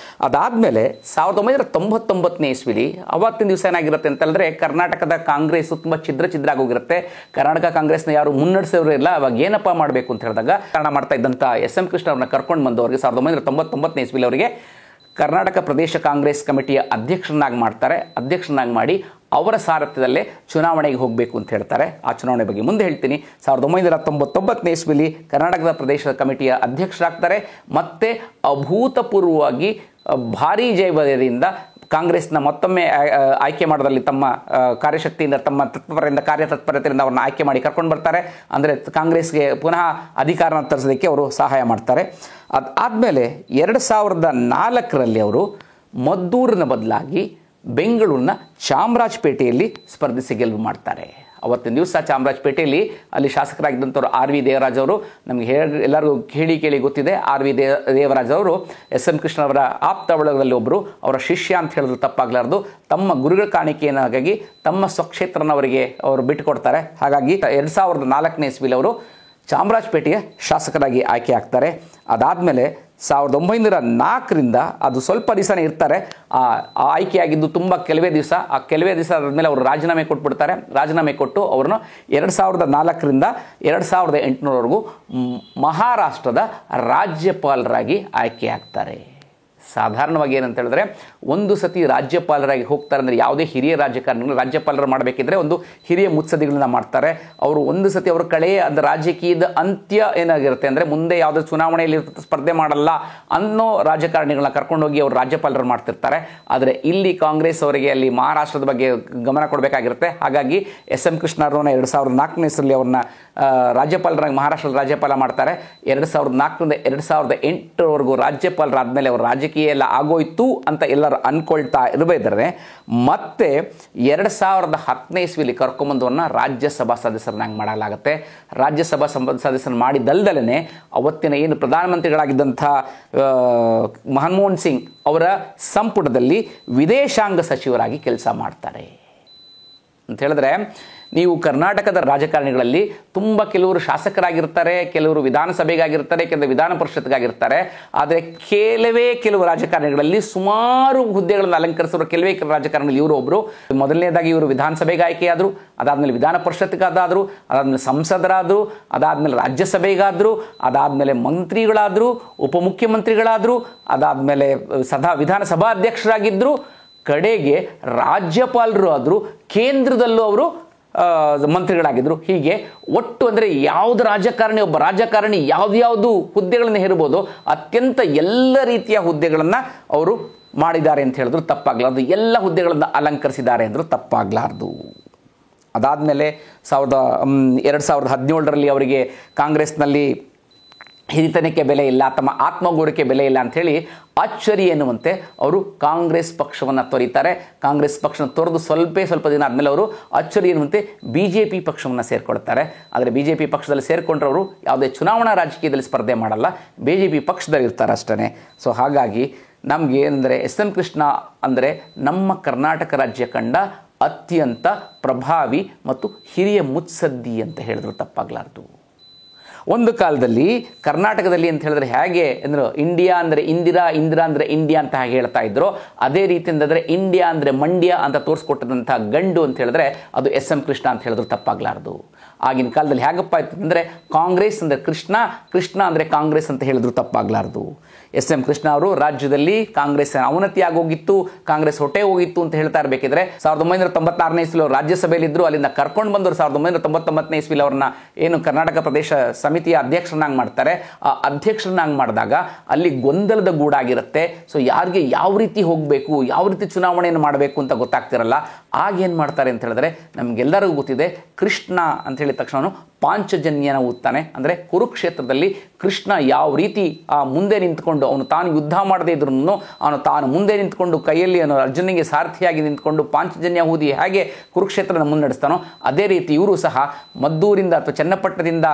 B: ಅದಾದಮೇಲೆ 1999ನೇ ಇಸ್ವಿಲಿ ಅವತ್ತಿನ ದಿವಸ ಏನಾಗಿರುತ್ತೆ ಅಂತ ಹೇಳಿದ್ರೆ, ಕರ್ನಾಟಕದ ಕಾಂಗ್ರೆಸ್ ತುಂಬ ಛಿದ್ರ ಆಗೋಗಿರುತ್ತೆ. ಕರ್ನಾಟಕ ಕಾಂಗ್ರೆಸ್ನ ಯಾರು ಮುನ್ನಡೆಸೋರು ಇಲ್ಲ. ಅವಾಗ ಏನಪ್ಪ ಮಾಡಬೇಕು ಅಂತ ಹೇಳಿದಾಗ ಕಾರಣ ಮಾಡ್ತಾ ಇದ್ದಂಥ SM ಕೃಷ್ಣ ಅವ್ರನ್ನ ಕರ್ಕೊಂಡು ಬಂದವರಿಗೆ 1999ನೇ ಇಸ್ವಿಲಿ ಅವರಿಗೆ ಕರ್ನಾಟಕ ಪ್ರದೇಶ ಕಾಂಗ್ರೆಸ್ ಕಮಿಟಿಯ ಅಧ್ಯಕ್ಷರನ್ನಾಗಿ ಮಾಡಿ ಅವರ ಸಾರಥ್ಯದಲ್ಲೇ ಚುನಾವಣೆಗೆ ಹೋಗಬೇಕು ಅಂತ ಹೇಳ್ತಾರೆ. ಆ ಚುನಾವಣೆ ಬಗ್ಗೆ ಮುಂದೆ ಹೇಳ್ತೀನಿ. 1999ನೇ ಇಸ್ವಿಲಿ ಕರ್ನಾಟಕದ ಪ್ರದೇಶ ಕಮಿಟಿಯ ಅಧ್ಯಕ್ಷರಾಗ್ತಾರೆ. ಮತ್ತೆ ಅಭೂತಪೂರ್ವವಾಗಿ ಭಾರೀ ಜಯದಿಂದ ಕಾಂಗ್ರೆಸ್ನ ಮತ್ತೊಮ್ಮೆ ಆಯ್ಕೆ ಮಾಡೋದ್ರಲ್ಲಿ ತಮ್ಮ ಕಾರ್ಯಶಕ್ತಿಯಿಂದ, ತಮ್ಮ ಕಾರ್ಯತತ್ಪರತೆಯಿಂದ ಅವ್ರನ್ನ ಆಯ್ಕೆ ಮಾಡಿ ಕರ್ಕೊಂಡು ಬರ್ತಾರೆ. ಅಂದರೆ ಕಾಂಗ್ರೆಸ್ಗೆ ಪುನಃ ಅಧಿಕಾರನ ತರಿಸೋದಕ್ಕೆ ಅವರು ಸಹಾಯ ಮಾಡ್ತಾರೆ. ಅದಾದಮೇಲೆ 2004ರಲ್ಲಿ ಅವರು ಮದ್ದೂರಿನ ಬದಲಾಗಿ ಬೆಂಗಳೂರಿನ ಚಾಮರಾಜಪೇಟೆಯಲ್ಲಿ ಸ್ಪರ್ಧಿಸಿ ಗೆಲುವು ಮಾಡ್ತಾರೆ. ಅವತ್ತಿನ ದಿವಸ ಚಾಮರಾಜಪೇಟೆಯಲ್ಲಿ ಅಲ್ಲಿ ಶಾಸಕರಾಗಿದ್ದಂಥವ್ರು ಆರ್ ವಿ ದೇವರಾಜ್ ಅವರು, ನಮಗೆ ಎಲ್ಲರಿಗೂ ಕೇಳಿ ಗೊತ್ತಿದೆ. ಆರ್ ವಿ ದೇವರಾಜ್ ಅವರು ಎಸ್ ಎಂ ಕೃಷ್ಣ ಅವರ ಆಪ್ತ ಬಳಗದಲ್ಲಿ ಒಬ್ಬರು, ಅವರ ಶಿಷ್ಯ ಅಂತ ಹೇಳಿದ್ರು ತಪ್ಪಾಗಲಾರ್ದು. ತಮ್ಮ ಗುರುಗಳ ಕಾಣಿಕೆಯನ್ನಾಗಿ ತಮ್ಮ ಸ್ವಕ್ಷೇತ್ರನವರಿಗೆ ಅವರು ಬಿಟ್ಟುಕೊಡ್ತಾರೆ. ಹಾಗಾಗಿ 2004ನೇ ಇಸ್ವಿಲಿ ಅವರು ಚಾಮರಾಜಪೇಟೆಯ ಶಾಸಕರಾಗಿ ಆಯ್ಕೆ ಆಗ್ತಾರೆ. ಅದಾದಮೇಲೆ 1904ರಿಂದ ಅದು ಸ್ವಲ್ಪ ದಿವಸನೇ ಇರ್ತಾರೆ. ಆ ಆಯ್ಕೆಯಾಗಿದ್ದು ತುಂಬ ಕೆಲವೇ ದಿವಸ. ಆ ಕೆಲವೇ ದಿವಸ ಆದಮೇಲೆ ಅವರು ರಾಜೀನಾಮೆ ಕೊಟ್ಬಿಡ್ತಾರೆ. ರಾಜೀನಾಮೆ ಕೊಟ್ಟು ಅವ್ರನ್ನ 2004ರಿಂದ 2008ವರೆಗೂ ಮಹಾರಾಷ್ಟ್ರದ ರಾಜ್ಯಪಾಲರಾಗಿ ಆಯ್ಕೆ ಆಗ್ತಾರೆ. ಸಾಧಾರಣವಾಗಿ ಏನಂತ ಹೇಳಿದ್ರೆ, ಒಂದು ಸತಿ ರಾಜ್ಯಪಾಲರಾಗಿ ಹೋಗ್ತಾರೆ ಅಂದರೆ ಯಾವುದೇ ಹಿರಿಯ ರಾಜಕಾರಣಿಗಳು ರಾಜ್ಯಪಾಲರು ಮಾಡಬೇಕಿದ್ರೆ ಒಂದು ಹಿರಿಯ ಮುತ್ಸದ್ದಿಗಳನ್ನ ಮಾಡ್ತಾರೆ. ಅವರು ಒಂದು ಸತಿ ಅವರ ಕಳೆಯ ಅದು ರಾಜಕೀಯದ ಅಂತ್ಯ ಏನಾಗಿರುತ್ತೆ ಅಂದರೆ, ಮುಂದೆ ಯಾವುದೇ ಚುನಾವಣೆಯಲ್ಲಿ ಸ್ಪರ್ಧೆ ಮಾಡಲ್ಲ ಅನ್ನೋ ರಾಜಕಾರಣಿಗಳನ್ನ ಕರ್ಕೊಂಡೋಗಿ ಅವರು ರಾಜ್ಯಪಾಲರು ಮಾಡ್ತಿರ್ತಾರೆ. ಆದರೆ ಇಲ್ಲಿ ಕಾಂಗ್ರೆಸ್ ಅವರಿಗೆ ಅಲ್ಲಿ ಮಹಾರಾಷ್ಟ್ರದ ಬಗ್ಗೆ ಗಮನ ಕೊಡಬೇಕಾಗಿರುತ್ತೆ. ಹಾಗಾಗಿ ಎಸ್ ಎಂ ಕೃಷ್ಣ ಅವರನ್ನ 2004ನೇ ಇಸ್ವಿಯಲ್ಲಿ ಅವ್ರನ್ನ ರಾಜ್ಯಪಾಲರಾಗಿ ಮಹಾರಾಷ್ಟ್ರದ ರಾಜ್ಯಪಾಲ ಮಾಡ್ತಾರೆ. 2004ರಿಂದ 2008ವರೆಗೂ ರಾಜ್ಯಪಾಲರಾದಮೇಲೆ ಅವರು ರಾಜಕೀಯ ಎಲ್ಲ ಆಗೋಯ್ತು ಅಂತ ಎಲ್ಲರೂ ಅನ್ಕೊಳ್ತಾ ಇರಬೇಕಾದ್ರೆ, ಮತ್ತೆ 2010ನೇ ಇಸ್ವಿಲಿ ಕರ್ಕೊಂಬಂದವನ್ನ ರಾಜ್ಯಸಭಾ ಸದಸ್ಯರನ್ನಾಗಿ ಮಾಡಲಾಗುತ್ತೆ. ರಾಜ್ಯಸಭಾ ಸದಸ್ಯರನ್ನು ಮಾಡಿದಲ್ದಲೇ ಅವತ್ತಿನ ಏನು ಪ್ರಧಾನಮಂತ್ರಿಗಳಾಗಿದ್ದಂಥ ಮನಮೋಹನ್ ಸಿಂಗ್ ಅವರ ಸಂಪುಟದಲ್ಲಿ ವಿದೇಶಾಂಗ ಸಚಿವರಾಗಿ ಕೆಲಸ ಮಾಡ್ತಾರೆ. ಅಂತ ಹೇಳಿದ್ರೆ, ನೀವು ಕರ್ನಾಟಕದ ರಾಜಕಾರಣಿಗಳಲ್ಲಿ ತುಂಬ ಕೆಲವರು ಶಾಸಕರಾಗಿರ್ತಾರೆ, ಕೆಲವರು ವಿಧಾನಸಭೆಗಾಗಿರ್ತಾರೆ, ಕೆಲವರು ವಿಧಾನ ಪರಿಷತ್ಗಾಗಿರ್ತಾರೆ. ಆದರೆ ಕೆಲವು ರಾಜಕಾರಣಿಗಳಲ್ಲಿ ಸುಮಾರು ಹುದ್ದೆಗಳನ್ನು ಅಲಂಕರಿಸಿರುವ ಕೆಲವೇ ರಾಜಕಾರಣಿಗಳು ಇವರು ಒಬ್ಬರು. ಮೊದಲನೇದಾಗಿ ಇವರು ವಿಧಾನಸಭೆಗೆ ಆಯ್ಕೆಯಾದರು, ಅದಾದಮೇಲೆ ವಿಧಾನ ಪರಿಷತ್ಗಾದರು, ಅದಾದಮೇಲೆ ಸಂಸದರಾದರು, ಅದಾದಮೇಲೆ ರಾಜ್ಯಸಭೆಗಾದರು, ಅದಾದಮೇಲೆ ಮಂತ್ರಿಗಳಾದರು, ಉಪಮುಖ್ಯಮಂತ್ರಿಗಳಾದರು, ಅದಾದಮೇಲೆ ವಿಧಾನಸಭಾ ಅಧ್ಯಕ್ಷರಾಗಿದ್ದರು, ಕಡೆಗೆ ರಾಜ್ಯಪಾಲರು ಆದರು, ಕೇಂದ್ರದಲ್ಲೂ ಅವರು ಮಂತ್ರಿಗಳಾಗಿದ್ದರು. ಹೀಗೆ ಒಟ್ಟು ಅಂದರೆ ಒಬ್ಬ ರಾಜಕಾರಣಿ ಯಾವ್ದು ಹುದ್ದೆಗಳನ್ನು ಹೇರಬಹುದು, ಅತ್ಯಂತ ಎಲ್ಲ ರೀತಿಯ ಹುದ್ದೆಗಳನ್ನು ಅವರು ಮಾಡಿದ್ದಾರೆ ಅಂತ ಹೇಳಿದ್ರು ತಪ್ಪಾಗಲಾರ್ದು. ಎಲ್ಲ ಹುದ್ದೆಗಳನ್ನು ಅಲಂಕರಿಸಿದ್ದಾರೆ ಅಂದರೂ ತಪ್ಪಾಗಲಾರ್ದು. ಅದಾದಮೇಲೆ 2017ರಲ್ಲಿ ಅವರಿಗೆ ಕಾಂಗ್ರೆಸ್ನಲ್ಲಿ ಹಿರಿತನಕ್ಕೆ ಬೆಲೆ ಇಲ್ಲ, ತಮ್ಮ ಆತ್ಮಗೌರವಕ್ಕೆ ಬೆಲೆ ಇಲ್ಲ ಅಂಥೇಳಿ ಅಚ್ಚರಿ ಎನ್ನುವಂತೆ ಅವರು ಕಾಂಗ್ರೆಸ್ ಪಕ್ಷವನ್ನು ತೊರೀತಾರೆ. ಕಾಂಗ್ರೆಸ್ ಪಕ್ಷನ ತೊರೆದು ಸ್ವಲ್ಪ ದಿನ ಆದಮೇಲೆ ಅವರು ಅಚ್ಚರಿ ಎನ್ನುವಂತೆ BJP ಪಕ್ಷವನ್ನು ಸೇರಿಕೊಳ್ತಾರೆ. ಆದರೆ BJP ಪಕ್ಷದಲ್ಲಿ ಸೇರಿಕೊಂಡ್ರವರು ಯಾವುದೇ ಚುನಾವಣಾ ರಾಜಕೀಯದಲ್ಲಿ ಸ್ಪರ್ಧೆ ಮಾಡಲ್ಲ, BJP ಪಕ್ಷದಲ್ಲಿ ಇರ್ತಾರೆ ಅಷ್ಟೇ. ಸೊ ಹಾಗಾಗಿ ನಮಗೆ ಅಂದರೆ ಎಸ್ ಎಂ ಕೃಷ್ಣ ಅಂದರೆ ನಮ್ಮ ಕರ್ನಾಟಕ ರಾಜ್ಯ ಕಂಡ ಅತ್ಯಂತ ಪ್ರಭಾವಿ ಮತ್ತು ಹಿರಿಯ ಮುತ್ಸದ್ದಿ ಅಂತ ಹೇಳಿದ್ರು ತಪ್ಪಾಗಲಾರ್ದು. ಒಂದು ಕಾಲದಲ್ಲಿ ಕರ್ನಾಟಕದಲ್ಲಿ ಅಂತ ಹೇಳಿದ್ರೆ ಹೇಗೆ ಅಂದ್ರೆ ಇಂಡಿಯಾ ಅಂದರೆ ಇಂದಿರಾ ಅಂದರೆ ಇಂಡಿಯಾ ಅಂತ ಹಾಗೆ ಹೇಳ್ತಾ ಇದ್ರು, ಅದೇ ರೀತಿ ಅಂತಂದರೆ ಇಂಡಿಯಾ ಅಂದರೆ ಮಂಡ್ಯ ಅಂತ ತೋರಿಸ್ಕೊಟ್ಟಂಥ ಗಂಡು ಅಂತ ಹೇಳಿದ್ರೆ ಅದು ಎಸ್ ಎಂ ಕೃಷ್ಣ ಅಂತ ಹೇಳಿದ್ರು ತಪ್ಪಾಗಲಾರ್ದು. ಆಗಿನ ಕಾಲದಲ್ಲಿ ಹೇಗಪ್ಪ ಆಯ್ತು ಅಂದರೆ ಕಾಂಗ್ರೆಸ್ ಅಂದರೆ ಕೃಷ್ಣ ಅಂದರೆ ಕಾಂಗ್ರೆಸ್ ಅಂತ ಹೇಳಿದ್ರು ತಪ್ಪಾಗಲಾರ್ದು. ಎಸ್ ಎಂ ಕೃಷ್ಣ ಅವರು ರಾಜ್ಯದಲ್ಲಿ ಕಾಂಗ್ರೆಸ್ ಅವನತಿ ಆಗೋಗಿತ್ತು, ಕಾಂಗ್ರೆಸ್ ಹೊಟ್ಟೆ ಹೋಗಿತ್ತು ಅಂತ ಹೇಳ್ತಾ ಇರಬೇಕಿದ್ರೆ 1996ನೇ ಇಸ್ವಿಲಿ ಅವರು ರಾಜ್ಯಸಭೆಯಲ್ಲಿದ್ದರು. ಅಲ್ಲಿಂದ ಕರ್ಕೊಂಡು ಬಂದರು 1999ನೇ ಇಸ್ವಿಲಿ ಅವ್ರನ್ನ ಏನು ಕರ್ನಾಟಕ ಪ್ರದೇಶ ಸಮಿತಿಯ ಅಧ್ಯಕ್ಷರನ್ನಾಗಿ ಮಾಡ್ತಾರೆ. ಆ ಅಧ್ಯಕ್ಷರನ್ನಾಗಿ ಮಾಡಿದಾಗ ಅಲ್ಲಿ ಗೊಂದಲದ ಗೂಡಾಗಿರುತ್ತೆ. ಸೊ ಯಾರಿಗೆ ಯಾವ ರೀತಿ ಹೋಗಬೇಕು, ಯಾವ ರೀತಿ ಚುನಾವಣೆಯನ್ನು ಮಾಡಬೇಕು ಅಂತ ಗೊತ್ತಾಗ್ತಿರಲ್ಲ. ಆಗೇನು ಮಾಡ್ತಾರೆ ಅಂತ ಹೇಳಿದ್ರೆ, ನಮಗೆಲ್ಲರಿಗೂ ಗೊತ್ತಿದೆ, ಕೃಷ್ಣ ಅಂತ ಹೇಳಿದ ತಕ್ಷಣ ಪಾಂಚಜನ್ಯನ ಓದ್ತಾನೆ. ಅಂದರೆ ಕುರುಕ್ಷೇತ್ರದಲ್ಲಿ ಕೃಷ್ಣ ಯಾವ ರೀತಿ ಮುಂದೆ ನಿಂತ್ಕೊಂಡು ಅವನು ತಾನು ಯುದ್ಧ ಮಾಡದೇ ಇದ್ರೂ ಅವನು ತಾನು ಮುಂದೆ ನಿಂತ್ಕೊಂಡು ಕೈಯಲ್ಲಿ ಅರ್ಜುನಿಗೆ ಸಾರಥಿಯಾಗಿ ನಿಂತ್ಕೊಂಡು ಪಾಂಚಜನ್ಯ ಊದಿ ಹೇಗೆ ಕುರುಕ್ಷೇತ್ರನ ಮುನ್ನಡೆಸ್ತಾನೋ ಅದೇ ರೀತಿ ಇವರು ಸಹ ಮದ್ದೂರಿಂದ ಅಥವಾ ಚನ್ನಪಟ್ಟಣದಿಂದ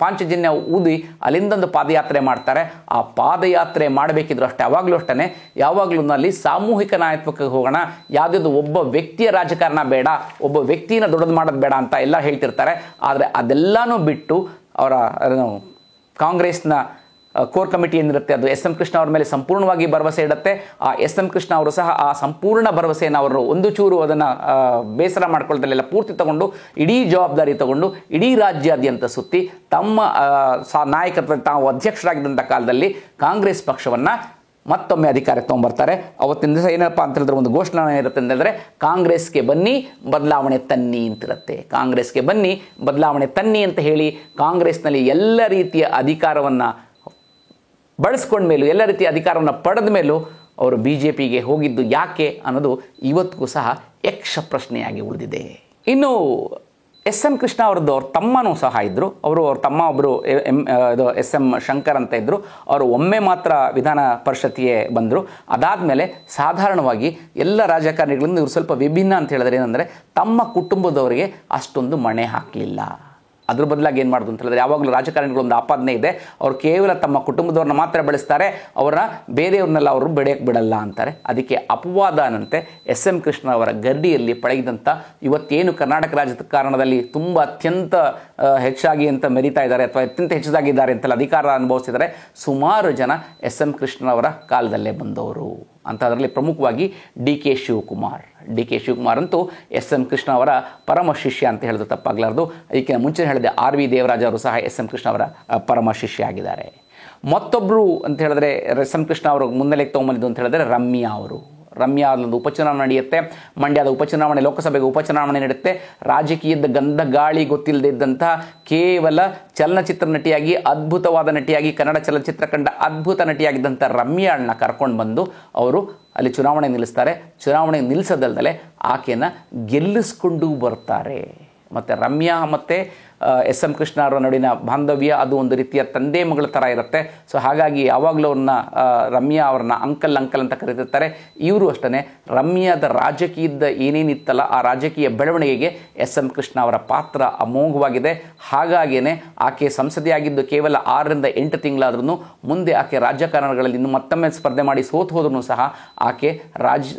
B: ಪಾಂಚಜನ್ಯ ಊದಿ ಅಲ್ಲಿಂದೊಂದು ಪಾದಯಾತ್ರೆ ಮಾಡ್ತಾರೆ. ಆ ಪಾದಯಾತ್ರೆ ಮಾಡಬೇಕಿದ್ರು ಅಷ್ಟೇ, ಯಾವಾಗಲೂ ಅಲ್ಲಿ ಸಾಮೂಹಿಕ ನಾಯಕತ್ವಕ್ಕೆ ಹೋಗೋಣ, ಯಾವುದಾದ್ರು ಒಬ್ಬ ವ್ಯಕ್ತಿಯ ರಾಜಕಾರಣ ಬೇಡ, ಒಬ್ಬ ವ್ಯಕ್ತಿನ ದೊಡ್ಡದು ಮಾಡೋದು ಬೇಡ ಅಂತ ಎಲ್ಲ ಹೇಳ್ತಿರ್ತಾರೆ. ಆದರೆ ಅದೆಲ್ಲನೂ ಬಿಟ್ಟು ಅವರ ಕಾಂಗ್ರೆಸ್ನ ಕೋರ್ ಕಮಿಟಿ ಏನಿರುತ್ತೆ ಅದು ಎಸ್ ಎಂ ಕೃಷ್ಣ ಅವರ ಮೇಲೆ ಸಂಪೂರ್ಣವಾಗಿ ಭರವಸೆ ಇಡುತ್ತೆ. ಆ ಎಸ್ ಎಂ ಕೃಷ್ಣ ಅವರು ಸಹ ಆ ಸಂಪೂರ್ಣ ಭರವಸೆಯನ್ನು ಅವರು ಒಂದು ಚೂರು ಅದನ್ನು ಬೇಸರ ಮಾಡ್ಕೊಳ್ದಲ್ಲೆಲ್ಲ ಪೂರ್ತಿ ತಗೊಂಡು ಇಡೀ ಜವಾಬ್ದಾರಿ ತಗೊಂಡು ಇಡೀ ರಾಜ್ಯಾದ್ಯಂತ ಸುತ್ತಿ ತಮ್ಮ ನಾಯಕತ್ವ ತಾವು ಅಧ್ಯಕ್ಷರಾಗಿದ್ದಂಥ ಕಾಲದಲ್ಲಿ ಕಾಂಗ್ರೆಸ್ ಪಕ್ಷವನ್ನು ಮತ್ತೊಮ್ಮೆ ಅಧಿಕಾರಕ್ಕೆ ತೊಗೊಂಬರ್ತಾರೆ. ಅವತ್ತಿನ ದಿವಸ ಏನಪ್ಪ ಅಂತ ಹೇಳಿದ್ರೆ ಒಂದು ಘೋಷಣೆ ಇರುತ್ತೆ ಅಂತ ಹೇಳಿದ್ರೆ ಕಾಂಗ್ರೆಸ್ಗೆ ಬನ್ನಿ ಬದಲಾವಣೆ ತನ್ನಿ ಅಂತಿರುತ್ತೆ. ಕಾಂಗ್ರೆಸ್ಗೆ ಬನ್ನಿ ಬದಲಾವಣೆ ತನ್ನಿ ಅಂತ ಹೇಳಿ ಕಾಂಗ್ರೆಸ್ನಲ್ಲಿ ಎಲ್ಲ ರೀತಿಯ ಅಧಿಕಾರವನ್ನು ಬಳಸ್ಕೊಂಡ ಮೇಲೂ ಎಲ್ಲ ರೀತಿಯ ಅಧಿಕಾರವನ್ನು ಪಡೆದ ಮೇಲೂ ಅವರು BJPಗೆ ಹೋಗಿದ್ದು ಯಾಕೆ ಅನ್ನೋದು ಇವತ್ತಿಗೂ ಸಹ ಯಕ್ಷ ಪ್ರಶ್ನೆಯಾಗಿ ಉಳಿದಿದೆ. ಇನ್ನು SM ಕೃಷ್ಣ ಅವ್ರದ್ದು ಅವ್ರ ತಮ್ಮನೂ ಸಹ ಇದ್ದರು. ಅವ್ರ ತಮ್ಮ ಒಬ್ಬರು SM ಶಂಕರ್ ಅಂತ ಇದ್ದರು. ಅವರು ಒಮ್ಮೆ ಮಾತ್ರ ವಿಧಾನ ಪರಿಷತ್ತಿಗೆ ಬಂದರು. ಅದಾದಮೇಲೆ ಸಾಧಾರಣವಾಗಿ ಎಲ್ಲ ರಾಜಕಾರಣಿಗಳಿಂದ ಇವರು ಸ್ವಲ್ಪ ವಿಭಿನ್ನ ಅಂತ ಹೇಳಿದ್ರೆ ಏನಂದರೆ ತಮ್ಮ ಕುಟುಂಬದವರಿಗೆ ಅಷ್ಟೊಂದು ಮಣೆ ಹಾಕಲಿಲ್ಲ. ಅದ್ರ ಬದಲಾಗಿ ಏನು ಮಾಡೋದು ಅಂತ ಹೇಳಿದ್ರೆ ಯಾವಾಗಲೂ ರಾಜಕಾರಣಿಗಳೊಂದು ಆಪಾದನೆ ಇದೆ, ಅವರು ಕೇವಲ ತಮ್ಮ ಕುಟುಂಬದವ್ರನ್ನ ಮಾತ್ರ ಬೆಳೆಸ್ತಾರೆ, ಅವರ ಬೇರೆಯವ್ರನ್ನೆಲ್ಲ ಅವರು ಬೆಳೆಯಕ್ಕೆ ಬಿಡಲ್ಲ ಅಂತಾರೆ. ಅದಕ್ಕೆ ಅಪವಾದ ಅನ್ನಂತೆ SM ಕೃಷ್ಣ ಅವರ ಗರ್ಡಿಯಲ್ಲಿ ಪಳಗಿದಂಥ ಇವತ್ತೇನು ಕರ್ನಾಟಕ ರಾಜಕಾರಣದಲ್ಲಿ ತುಂಬ ಅತ್ಯಂತ ಹೆಚ್ಚಾಗಿ ಅಂತ ಮೆರೀತಾ ಇದ್ದಾರೆ ಅಥವಾ ಅತ್ಯಂತ ಹೆಚ್ಚಾಗಿದ್ದಾರೆ ಅಂತೆಲ್ಲ ಅಧಿಕಾರ ಅನುಭವಿಸಿದ್ದಾರೆ ಸುಮಾರು ಜನ SM ಕೃಷ್ಣವರ ಕಾಲದಲ್ಲೇ ಬಂದವರು. ಅಂಥದ್ರಲ್ಲಿ ಪ್ರಮುಖವಾಗಿ DK ಶಿವಕುಮಾರ್ ಅಂತೂ SM ಕೃಷ್ಣ ಅವರ ಪರಮ ಶಿಷ್ಯ ಅಂತ ಹೇಳಿದ್ರು ತಪ್ಪಾಗಲಾರ್ದು. ಅದಕ್ಕೆ ಮುಂಚೆ ಹೇಳಿದೆ RV ದೇವರಾಜ್ ಅವರು ಸಹ SM ಕೃಷ್ಣ ಅವರ ಪರಮ ಶಿಷ್ಯ ಆಗಿದ್ದಾರೆ. ಮತ್ತೊಬ್ಬರು ಅಂತ ಹೇಳಿದ್ರೆ SM ಕೃಷ್ಣ ಅವರು ಮುನ್ನೆಲೆಗೆ ತೊಗೊಂಬಂದಿದ್ದು ಅಂತ ಹೇಳಿದ್ರೆ ರಮ್ಯಾ ಅಲ್ಲೊಂದು ಉಪಚುನಾವಣೆ ನಡೆಯುತ್ತೆ. ಮಂಡ್ಯದ ಉಪಚುನಾವಣೆ, ಲೋಕಸಭೆಗೆ ಉಪಚುನಾವಣೆ ನಡೆಯುತ್ತೆ. ರಾಜಕೀಯದ ಗಂಧ ಗಾಳಿ ಗೊತ್ತಿಲ್ಲದೆ ಇದ್ದಂತಹ ಕೇವಲ ಚಲನಚಿತ್ರ ನಟಿಯಾಗಿ ಅದ್ಭುತವಾದ ನಟಿಯಾಗಿ ಕನ್ನಡ ಚಲನಚಿತ್ರ ಕಂಡ ಅದ್ಭುತ ನಟಿಯಾಗಿದ್ದಂಥ ರಮ್ಯಾಳನ್ನ ಕರ್ಕೊಂಡು ಬಂದು ಅವರು ಅಲ್ಲಿ ಚುನಾವಣೆ ನಿಲ್ಲಿಸ್ತಾರೆ. ಚುನಾವಣೆ ನಿಲ್ಲಿಸೋದಲ್ದಲೆ ಆಕೆಯನ್ನು ಗೆಲ್ಲಿಸ್ಕೊಂಡು ಬರ್ತಾರೆ. ಮತ್ತು ರಮ್ಯಾ ಮತ್ತು SM ಕೃಷ್ಣ ಅವರ ನಡುವಿನ ಬಾಂಧವ್ಯ ಅದು ಒಂದು ರೀತಿಯ ತಂದೆ ಮಗಳ ಥರ ಇರುತ್ತೆ. ಸೊ ಹಾಗಾಗಿ ಯಾವಾಗಲೂ ಅವ್ರನ್ನ ರಮ್ಯಾ ಅವ್ರನ್ನ ಅಂಕಲ್ ಅಂತ ಕರೀತಿರ್ತಾರೆ. ಇವರು ಅಷ್ಟೇ ರಮ್ಯಾದ ರಾಜಕೀಯದ ಏನೇನಿತ್ತಲ್ಲ ಆ ರಾಜಕೀಯ ಬೆಳವಣಿಗೆಗೆ SM ಕೃಷ್ಣ ಅವರ ಪಾತ್ರ ಅಮೋಘವಾಗಿದೆ. ಹಾಗಾಗಿಯೇ ಆಕೆ ಸಂಸದೆಯಾಗಿದ್ದು ಕೇವಲ 6 ರಿಂದ 8 ತಿಂಗಳಾದ್ರೂ ಮುಂದೆ ಆಕೆ ರಾಜಕಾರಣಗಳಲ್ಲಿ ಇನ್ನು ಮತ್ತೊಮ್ಮೆ ಸ್ಪರ್ಧೆ ಮಾಡಿ ಸೋತು ಹೋದ್ರೂ ಸಹ ಆಕೆ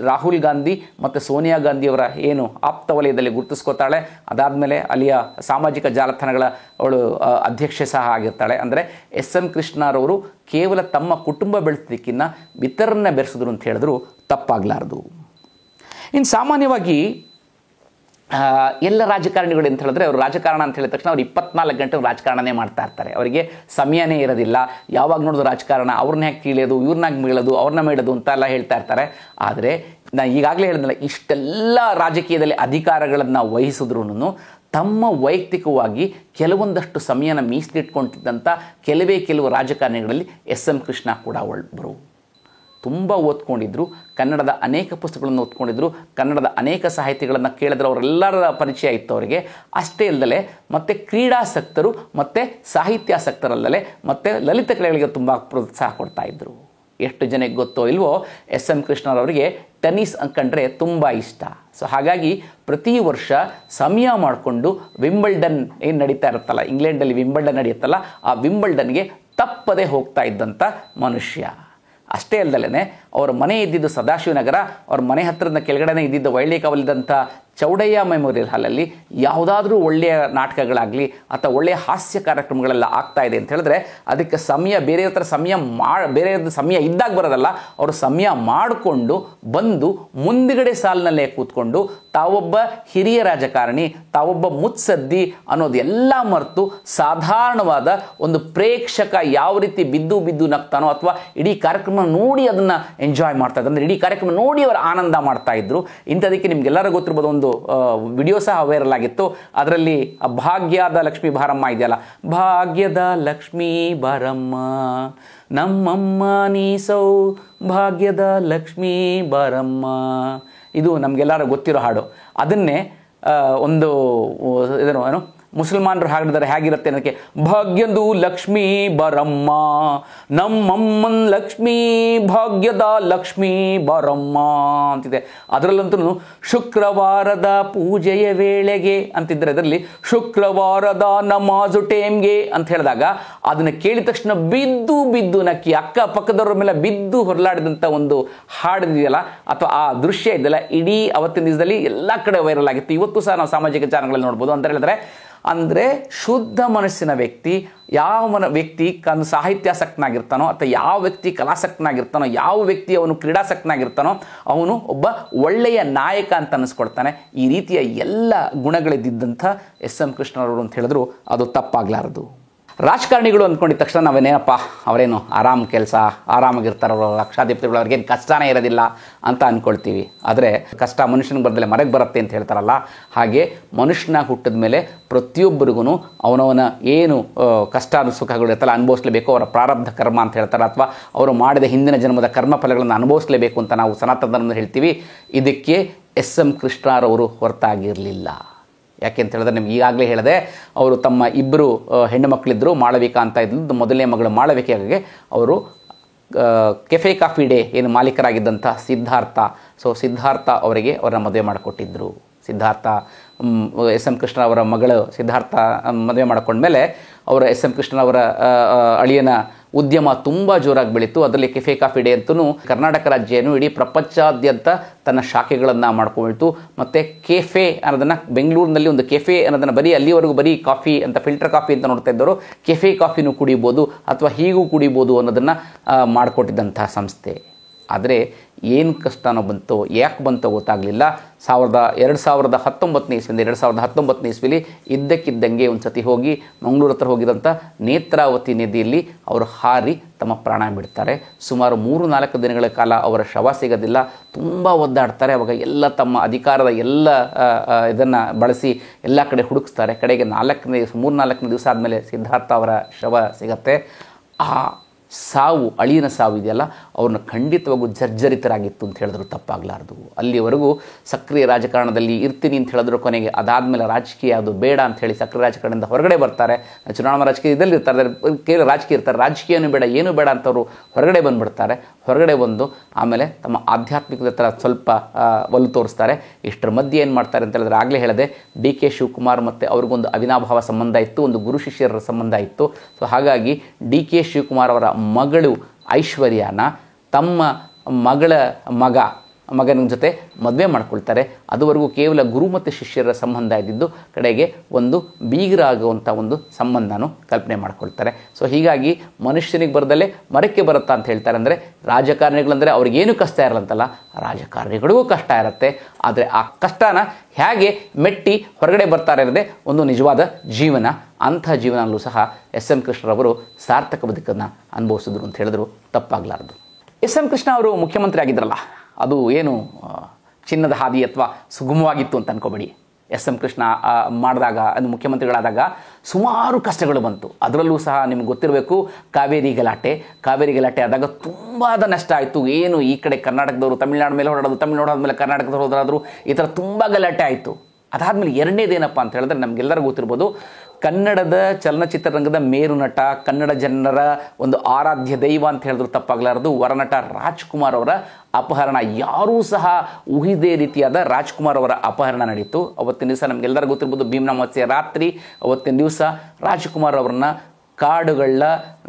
B: ರಾಹುಲ್ ಗಾಂಧಿ ಮತ್ತು ಸೋನಿಯಾ ಗಾಂಧಿಯವರ ಏನು ಆಪ್ತ ವಲಯದಲ್ಲಿ ಗುರುತಿಸ್ಕೋತಾಳೆ. ಅದಾದಮೇಲೆ ಅಲ್ಲಿಯ ಸಾಮಾಜಿಕ ಜಾಲತಾಣಗಳ ಅವಳು ಅಧ್ಯಕ್ಷೆ ಸಹ ಆಗಿರ್ತಾಳೆ. ಅಂದರೆ SM ಕೃಷ್ಣರವರು ಕೇವಲ ತಮ್ಮ ಕುಟುಂಬ ಬೆಳೆಸೋದಕ್ಕಿಂತ ಇತರನ್ನ ಬೆರೆಸಿದ್ರು ಅಂತ ಹೇಳಿದ್ರು ತಪ್ಪಾಗಲಾರದು. ಇನ್ನು ಸಾಮಾನ್ಯವಾಗಿ ಎಲ್ಲ ರಾಜಕಾರಣಿಗಳು ಅಂತ ಹೇಳಿದ್ರೆ ಅವರು ರಾಜಕಾರಣ ಅಂತ ಹೇಳಿದ ತಕ್ಷಣ ಅವ್ರು 24 ಗಂಟೆ ರಾಜಕಾರಣನೇ ಮಾಡ್ತಾ ಇರ್ತಾರೆ. ಅವರಿಗೆ ಸಮಯನೇ ಇರೋದಿಲ್ಲ. ಯಾವಾಗ ನೋಡಿದ್ರು ರಾಜಕಾರಣ, ಅವ್ರನ್ನ ಹೇಗೆ ಕೀಳೋದು, ಇವ್ರನ್ನಾಗಿ ಮೀಳೋದು, ಅವ್ರನ್ನ ಮೇಳೋದು ಅಂತೆಲ್ಲ ಹೇಳ್ತಾ ಇರ್ತಾರೆ. ಆದರೆ ನಾನು ಈಗಾಗಲೇ ಹೇಳಿದ್ನಲ್ಲ, ಇಷ್ಟೆಲ್ಲ ರಾಜಕೀಯದಲ್ಲಿ ಅಧಿಕಾರಗಳನ್ನು ವಹಿಸಿದ್ರೂ ತಮ್ಮ ವೈಯಕ್ತಿಕವಾಗಿ ಕೆಲವೊಂದಷ್ಟು ಸಮಯನ ಮೀಸಲಿಟ್ಕೊಂಡಿದ್ದಂಥ ಕೆಲವು ರಾಜಕಾರಣಿಗಳಲ್ಲಿ SM ಕೃಷ್ಣ ಕೂಡ ಒಬ್ಬರು. ತುಂಬ ಓದ್ಕೊಂಡಿದ್ರು, ಕನ್ನಡದ ಅನೇಕ ಪುಸ್ತಕಗಳನ್ನು ಓದ್ಕೊಂಡಿದ್ರು, ಕನ್ನಡದ ಅನೇಕ ಸಾಹಿತ್ಯಗಳನ್ನು ಕೇಳಿದ್ರೆ ಅವರೆಲ್ಲರ ಪರಿಚಯ ಇತ್ತು ಅವರಿಗೆ. ಅಷ್ಟೇ ಇಲ್ಲದಲೆ ಮತ್ತು ಕ್ರೀಡಾಸಕ್ತರು ಮತ್ತು ಸಾಹಿತ್ಯಾಸಕ್ತರಲ್ಲದೆ ಮತ್ತು ಲಲಿತ ಕಲೆಗಳಿಗೆ ತುಂಬ ಪ್ರೋತ್ಸಾಹ ಕೊಡ್ತಾಯಿದ್ರು. ಎಷ್ಟು ಜನಕ್ಕೆ ಗೊತ್ತೋ ಇಲ್ವೋ SM ಕೃಷ್ಣರವರಿಗೆ ಟೆನ್ನಿಸ್ ಕಂಡ್ರೆ ತುಂಬ ಇಷ್ಟ. ಸೊ ಹಾಗಾಗಿ ಪ್ರತಿ ವರ್ಷ ಸಮಯ ಮಾಡಿಕೊಂಡು ವಿಂಬಲ್ಡನ್ ಏನು ನಡೀತಾ ಇರುತ್ತಲ್ಲ, ಇಂಗ್ಲೆಂಡಲ್ಲಿ ವಿಂಬಲ್ಡನ್ ನಡೆಯುತ್ತಲ್ಲ, ಆ ವಿಂಬಲ್ಡನ್ಗೆ ತಪ್ಪದೆ ಹೋಗ್ತಾ ಇದ್ದಂಥ ಮನುಷ್ಯ. ಅಷ್ಟೇ ಅಲ್ಲದಲೇ ಅವರ ಮನೆ ಇದ್ದಿದ್ದು ಸದಾಶಿವನಗರ, ಅವ್ರ ಮನೆ ಹತ್ತಿರದ ಕೆಳಗಡೆ ಇದ್ದಿದ್ದು ವೈಳ್ಳಿಕಾವಲಿದಂಥ ಚೌಡಯ್ಯ ಮೆಮೋರಿಯಲ್ ಹಾಲಲ್ಲಿ ಯಾವುದಾದ್ರೂ ಒಳ್ಳೆಯ ನಾಟಕಗಳಾಗಲಿ ಅಥವಾ ಒಳ್ಳೆಯ ಹಾಸ್ಯ ಕಾರ್ಯಕ್ರಮಗಳೆಲ್ಲ ಆಗ್ತಾ ಇದೆ ಅಂತ ಹೇಳಿದ್ರೆ ಅದಕ್ಕೆ ಸಮಯ ಬೇರೆಯವ್ರ ಥರ ಬೇರೆಯವ್ರದ್ದು ಸಮಯ ಇದ್ದಾಗ ಬರೋದಲ್ಲ, ಅವರು ಸಮಯ ಮಾಡಿಕೊಂಡು ಬಂದು ಮುಂದುಗಡೆ ಸಾಲಿನಲ್ಲೇ ಕೂತ್ಕೊಂಡು ತಾವೊಬ್ಬ ಹಿರಿಯ ರಾಜಕಾರಣಿ, ತಾವೊಬ್ಬ ಮುತ್ಸದ್ದಿ ಅನ್ನೋದೆಲ್ಲ ಮರೆತು ಸಾಧಾರಣವಾದ ಒಂದು ಪ್ರೇಕ್ಷಕ ಯಾವ ರೀತಿ ಬಿದ್ದು ನಗ್ತಾನೋ ಅಥವಾ ಇಡೀ ಕಾರ್ಯಕ್ರಮ ನೋಡಿ ಅದನ್ನು ಎಂಜಾಯ್ ಮಾಡ್ತಾ ಇದ್ರು, ಅಂದರೆ ಇಡೀ ಕಾರ್ಯಕ್ರಮ ನೋಡಿ ಅವರು ಆನಂದ ಮಾಡ್ತಾ ಇದ್ರು. ಇಂಥದಕ್ಕೆ ನಿಮ್ಗೆಲ್ಲರೂ ಗೊತ್ತಿರ್ಬೋದು, ಒಂದು ವಿಡಿಯೋ ಸಹ ವೈರಲ್ ಆಗಿತ್ತು. ಅದರಲ್ಲಿ ಭಾಗ್ಯದ ಲಕ್ಷ್ಮೀ ಬಾರಮ್ಮ ಇದೆಯಲ್ಲ, ಭಾಗ್ಯದ ಲಕ್ಷ್ಮೀ ಬಾರಮ್ಮ ನಮ್ಮಮ್ಮ ನೀಸೌ ಭಾಗ್ಯದ ಲಕ್ಷ್ಮೀ ಬಾರಮ್ಮ, ಇದು ನಮಗೆಲ್ಲರೂ ಗೊತ್ತಿರೋ ಹಾಡು. ಅದನ್ನೇ ಒಂದು ಏನು ಮುಸಲ್ಮಾನರು ಹಾಡಿದರೆ ಹೇಗಿರುತ್ತೆ ಅನ್ನೋಕ್ಕೆ, ಭಾಗ್ಯದು ಲಕ್ಷ್ಮೀ ಬರಮ್ಮ ನಮ್ಮಮ್ಮನ್ ಲಕ್ಷ್ಮೀ ಭಾಗ್ಯದ ಲಕ್ಷ್ಮೀ ಬರಮ್ಮ ಅಂತಿದೆ. ಅದರಲ್ಲಂತೂ ಶುಕ್ರವಾರದ ಪೂಜೆಯ ವೇಳೆಗೆ ಅಂತಿದ್ರೆ ಅದರಲ್ಲಿ ಶುಕ್ರವಾರದ ನಮಾಜು ಟೈಮ್ಗೆ ಅಂತ ಹೇಳಿದಾಗ ಅದನ್ನು ಕೇಳಿದ ತಕ್ಷಣ ಬಿದ್ದು ನಕ್ಕಿ ಅಕ್ಕಪಕ್ಕದವ್ರ ಮೇಲೆ ಬಿದ್ದು ಹೊರಲಾಡಿದಂಥ ಒಂದು ಹಾಡಿದೆಯಲ್ಲ ಅಥವಾ ಆ ದೃಶ್ಯ ಇದೆಯಲ್ಲ, ಇಡೀ ಅವತ್ತಿನ ದಿವಸದಲ್ಲಿ ಎಲ್ಲ ಕಡೆ ವೈರಲ್ ಆಗಿತ್ತು. ಇವತ್ತು ಸಹ ನಾವು ಸಾಮಾಜಿಕ ಜಾಲಗಳಲ್ಲಿ ನೋಡ್ಬೋದು. ಅಂತ ಹೇಳಿದ್ರೆ ಅಂದರೆ ಶುದ್ಧ ಮನಸ್ಸಿನ ವ್ಯಕ್ತಿ, ಯಾವ ವ್ಯಕ್ತಿ ಸಾಹಿತ್ಯಾಸಕ್ತನಾಗಿರ್ತಾನೋ ಅಥವಾ ಯಾವ ವ್ಯಕ್ತಿ ಕಲಾಸಕ್ತನಾಗಿರ್ತಾನೋ, ಯಾವ ವ್ಯಕ್ತಿ ಅವನು ಕ್ರೀಡಾಸಕ್ತನಾಗಿರ್ತಾನೋ ಅವನು ಒಬ್ಬ ಒಳ್ಳೆಯ ನಾಯಕ ಅಂತ ಅನ್ನಿಸ್ಕೊಳ್ತಾನೆ. ಈ ರೀತಿಯ ಎಲ್ಲ ಗುಣಗಳಿದ್ದಂಥ SM ಕೃಷ್ಣರವರು ಅಂತ ಹೇಳಿದ್ರು ಅದು ತಪ್ಪಾಗಲಾರದು. ರಾಜಕಾರಣಿಗಳು ಅಂದ್ಕೊಂಡಿದ್ದ ತಕ್ಷಣ ನಾವೇನೇನಪ್ಪ ಅವರೇನು ಆರಾಮ್ ಕೆಲಸ, ಆರಾಮಾಗಿರ್ತಾರೆ, ಅವರು ಲಕ್ಷಾಧಿಪತಿಗಳು, ಅವ್ರಿಗೇನು ಕಷ್ಟನೇ ಇರೋದಿಲ್ಲ ಅಂತ ಅಂದ್ಕೊಳ್ತೀವಿ. ಆದರೆ ಕಷ್ಟ ಮನುಷ್ಯನಿಗೆ ಬರ್ದಲೆ ಮರೆಗೆ ಬರುತ್ತೆ ಅಂತ ಹೇಳ್ತಾರಲ್ಲ, ಹಾಗೆ ಮನುಷ್ಯನಾಗಿ ಹುಟ್ಟಿದ ಮೇಲೆ ಪ್ರತಿಯೊಬ್ಬರಿಗೂ ಅವನವನ ಏನು ಕಷ್ಟ ಸುಖಗಳು ಇರ್ತಲ್ಲ ಅನುಭವಿಸಲೇಬೇಕು, ಅವರ ಪ್ರಾರಬ್ಧ ಕರ್ಮ ಅಂತ ಹೇಳ್ತಾರೆ, ಅಥವಾ ಅವರು ಮಾಡಿದ ಹಿಂದಿನ ಜನ್ಮದ ಕರ್ಮಫಲಗಳನ್ನು ಅನುಭವಿಸಲೇಬೇಕು ಅಂತ ನಾವು ಸನಾತನ ಧರ್ಮದಲ್ಲಿ ಹೇಳ್ತೀವಿ. ಇದಕ್ಕೆ ಎಸ್.ಎಂ. ಕೃಷ್ಣರವರು ಹೊರತಾಗಿರಲಿಲ್ಲ. ಯಾಕೆ ಅಂತ ಹೇಳಿದ್ರೆ ನಿಮ್ಗೆ ಈಗಾಗಲೇ ಹೇಳಿದೆ, ಅವರು ತಮ್ಮ ಇಬ್ಬರು ಹೆಣ್ಣು ಮಕ್ಕಳಿದ್ದರು. ಮಾಳವಿಕಾ ಅಂತ ಇದ್ದು, ಮೊದಲನೇ ಮಗಳು ಮಾಳವಿಕೆಗೆ ಅವರು ಕೆಫೆ ಕಾಫಿ ಡೇ ಏನು ಮಾಲೀಕರಾಗಿದ್ದಂಥ ಸಿದ್ಧಾರ್ಥ ಅವರಿಗೆ ಅವರನ್ನ ಮದುವೆ ಮಾಡಿಕೊಟ್ಟಿದ್ದರು. ಸಿದ್ಧಾರ್ಥ ಎಸ್.ಎಂ. ಕೃಷ್ಣ ಅವರ ಮಗಳು ಸಿದ್ಧಾರ್ಥ ಮದುವೆ ಮಾಡಿಕೊಂಡ್ಮೇಲೆ ಅವರ ಎಸ್.ಎಂ. ಕೃಷ್ಣ ಅವರ ಅಳಿಯನ ಉದ್ಯಮ ತುಂಬ ಜೋರಾಗಿ ಬೆಳೀತು. ಅದರಲ್ಲಿ ಕೆಫೆ ಕಾಫಿ ಡೇ ಅಂತೂ ಕರ್ನಾಟಕ ರಾಜ್ಯ ಏನು ಇಡೀ ಪ್ರಪಂಚಾದ್ಯಂತ ತನ್ನ ಶಾಖೆಗಳನ್ನು ಮಾಡ್ಕೊಳ್ತು. ಮತ್ತು ಕೆಫೆ ಅನ್ನೋದನ್ನು ಬೆಂಗಳೂರಿನಲ್ಲಿ ಒಂದು ಕೆಫೆ ಅನ್ನೋದನ್ನು ಅಲ್ಲಿವರೆಗೂ ಬರೀ ಕಾಫಿ ಅಂತ ಫಿಲ್ಟರ್ ಕಾಫಿ ಅಂತ ನೋಡ್ತಾ ಇದ್ದವರು ಕೆಫೆ ಕಾಫಿನೂ ಕುಡಿಬೋದು ಅಥವಾ ಹೀಗೂ ಕುಡಿಬೋದು ಅನ್ನೋದನ್ನು ಮಾಡಿಕೊಟ್ಟಿದ್ದಂಥ ಸಂಸ್ಥೆ. ಆದರೆ ಏನು ಕಷ್ಟನೋ ಬಂತೋ ಯಾಕೆ ಬಂತೋ ಗೊತ್ತಾಗಲಿಲ್ಲ. 2019 ಇಸ್ವಿಲಿ ಇದ್ದಕ್ಕಿದ್ದಂಗೆ ಒಂದು ಸತಿ ಹೋಗಿ ಮಂಗಳೂರು ಹತ್ರ ಹೋಗಿದಂಥ ನೇತ್ರಾವತಿ ನದಿಯಲ್ಲಿ ಅವರು ಹಾರಿ ತಮ್ಮ ಪ್ರಾಣ ಬಿಡ್ತಾರೆ. ಸುಮಾರು 3-4 ದಿನಗಳ ಕಾಲ ಅವರ ಶವ ಸಿಗೋದಿಲ್ಲ. ತುಂಬ ಒದ್ದಾಡ್ತಾರೆ. ಅವಾಗ ಎಲ್ಲ ತಮ್ಮ ಅಧಿಕಾರದ ಎಲ್ಲ ಇದನ್ನು ಬಳಸಿ ಎಲ್ಲ ಕಡೆ ಹುಡುಕಿಸ್ತಾರೆ. ಕಡೆಗೆ 3-4 ದಿವಸ ಆದಮೇಲೆ ಸಿದ್ಧಾರ್ಥ ಅವರ ಶವ ಸಿಗತ್ತೆ. ಆ ಸಾವು, ಅಳಿಯನ ಸಾವು ಇದೆಯಲ್ಲ, ಅವ್ರನ್ನ ಖಂಡಿತವಾಗೂ ಜರ್ಜರಿತರಾಗಿತ್ತು ಅಂತ ಹೇಳಿದ್ರು ತಪ್ಪಾಗಲಾರ್ದು. ಅಲ್ಲಿವರೆಗೂ ಸಕ್ರಿಯ ರಾಜಕಾರಣದಲ್ಲಿ ಇರ್ತೀನಿ ಅಂತ ಹೇಳಿದ್ರು. ಕೊನೆಗೆ ಅದಾದಮೇಲೆ ರಾಜಕೀಯ ಅದು ಬೇಡ ಅಂತ ಹೇಳಿ ಸಕ್ರಿಯ ರಾಜಕಾರಣದಿಂದ ಹೊರಗಡೆ ಬರ್ತಾರೆ. ಚುನಾವಣಾ ರಾಜಕೀಯದಲ್ಲಿ ಇರ್ತಾರೆ, ಕೇವಲ ರಾಜಕೀಯ ಇರ್ತಾರೆ, ರಾಜಕೀಯನೂ ಬೇಡ ಏನೂ ಬೇಡ ಅಂತವರು ಹೊರಗಡೆ ಬಂದುಬಿಡ್ತಾರೆ. ಹೊರಗಡೆ ಬಂದು ಆಮೇಲೆ ತಮ್ಮ ಆಧ್ಯಾತ್ಮಿಕತೆ ಥರ ಸ್ವಲ್ಪ ಒಲು ತೋರಿಸ್ತಾರೆ. ಇಷ್ಟರ ಮಧ್ಯೆ ಏನು ಮಾಡ್ತಾರೆ ಅಂತ ಹೇಳಿದ್ರೆ, ಆಗಲೇ ಹೇಳಿದೆ, ಡಿ.ಕೆ. ಶಿವಕುಮಾರ್ ಮತ್ತು ಅವ್ರಿಗೊಂದು ಅವಿನಾಭಾವ ಸಂಬಂಧ ಇತ್ತು, ಒಂದು ಗುರು ಶಿಷ್ಯರ ಸಂಬಂಧ ಇತ್ತು. ಸೊ ಹಾಗಾಗಿ ಡಿ.ಕೆ. ಶಿವಕುಮಾರ್ ಅವರ ಮಗಳು ಐಶ್ವರ್ಯನ ತಮ್ಮ ಮಗನ ಜೊತೆ ಮದುವೆ ಮಾಡ್ಕೊಳ್ತಾರೆ. ಅದುವರೆಗೂ ಕೇವಲ ಗುರು ಮತ್ತು ಶಿಷ್ಯರ ಸಂಬಂಧ ಇದ್ದಿದ್ದು ಕಡೆಗೆ ಒಂದು ಬೀಗರ ಆಗುವಂಥ ಒಂದು ಸಂಬಂಧನೂ ಕಲ್ಪನೆ ಮಾಡ್ಕೊಳ್ತಾರೆ. ಸೊ ಹೀಗಾಗಿ ಮನುಷ್ಯನಿಗೆ ಬರದಲ್ಲೇ ಮರಕ್ಕೆ ಬರುತ್ತಾ ಅಂತ ಹೇಳ್ತಾರೆ. ಅಂದರೆ ರಾಜಕಾರಣಿಗಳಂದರೆ ಅವ್ರಿಗೇನು ಕಷ್ಟ ಇರಲ್ಲಂತಲ್ಲ, ರಾಜಕಾರಣಿಗಳಿಗೂ ಕಷ್ಟ ಇರುತ್ತೆ. ಆದರೆ ಆ ಕಷ್ಟನ ಹೇಗೆ ಮೆಟ್ಟಿ ಹೊರಗಡೆ ಬರ್ತಾರೆ ಅನ್ನೋದೇ ಒಂದು ನಿಜವಾದ ಜೀವನ. ಅಂಥ ಜೀವನಲ್ಲೂ ಸಹ ಎಸ್.ಎಂ. ಕೃಷ್ಣರವರು ಸಾರ್ಥಕ ಬದುಕನ್ನು ಅನುಭವಿಸಿದ್ರು ಅಂತ ಹೇಳಿದ್ರು ತಪ್ಪಾಗಲಾರದು. ಎಸ್.ಎಂ. ಕೃಷ್ಣ ಅವರು ಮುಖ್ಯಮಂತ್ರಿ ಆಗಿದ್ರಲ್ಲ, ಅದು ಏನು ಚಿನ್ನದ ಹಾದಿ ಅಥವಾ ಸುಗಮವಾಗಿತ್ತು ಅಂತ ಅನ್ಕೋಬೇಡಿ. ಎಸ್.ಎಂ. ಕೃಷ್ಣ ಮಾಡಿದಾಗ, ಅದು ಮುಖ್ಯಮಂತ್ರಿಗಳಾದಾಗ ಸುಮಾರು ಕಷ್ಟಗಳು ಬಂತು. ಅದರಲ್ಲೂ ಸಹ ನಿಮ್ಗೆ ಗೊತ್ತಿರಬೇಕು, ಕಾವೇರಿ ಗಲಾಟೆ ಆದಾಗ ತುಂಬ ನಷ್ಟ ಆಯಿತು. ಏನು ಈ ಕಡೆ ಕರ್ನಾಟಕದವರು ತಮಿಳುನಾಡು ಮೇಲೆ ಹೊರಡೋದು, ತಮಿಳುನಾಡು ಮೇಲೆ ಕರ್ನಾಟಕದವರು ಹೋದ್ರಾದ್ರು, ಈ ಥರ ತುಂಬ ಗಲಾಟೆ ಆಯಿತು. ಅದಾದಮೇಲೆ ಎರಡನೇದೇನಪ್ಪ ಅಂತ ಹೇಳಿದ್ರೆ, ನಮಗೆಲ್ಲರಿಗೂ ಗೊತ್ತಿರ್ಬೋದು, ಕನ್ನಡದ ಚಲನಚಿತ್ರರಂಗದ ಮೇರು ನಟ, ಕನ್ನಡ ಜನರ ಒಂದು ಆರಾಧ್ಯ ದೈವ ಅಂತ ಹೇಳಿದ್ರು ತಪ್ಪಾಗಲಾರದು, ವರನಟ ರಾಜ್ಕುಮಾರ್ ಅವರ ಅಪಹರಣ. ಯಾರೂ ಸಹ ಊಹಿದೇ ರೀತಿಯಾದ ರಾಜ್ಕುಮಾರ್ ಅವರ ಅಪಹರಣ ನಡೀತು. ಅವತ್ತಿನ ದಿವಸ ನಮಗೆಲ್ಲರಿಗೂ ಗೊತ್ತಿರ್ಬೋದು, ಭೀಮನಾಮಾಸ್ಯೆ ರಾತ್ರಿ. ಅವತ್ತಿನ ದಿವಸ ರಾಜ್ಕುಮಾರ್ ಅವರನ್ನ ಕಾಡುಗಳ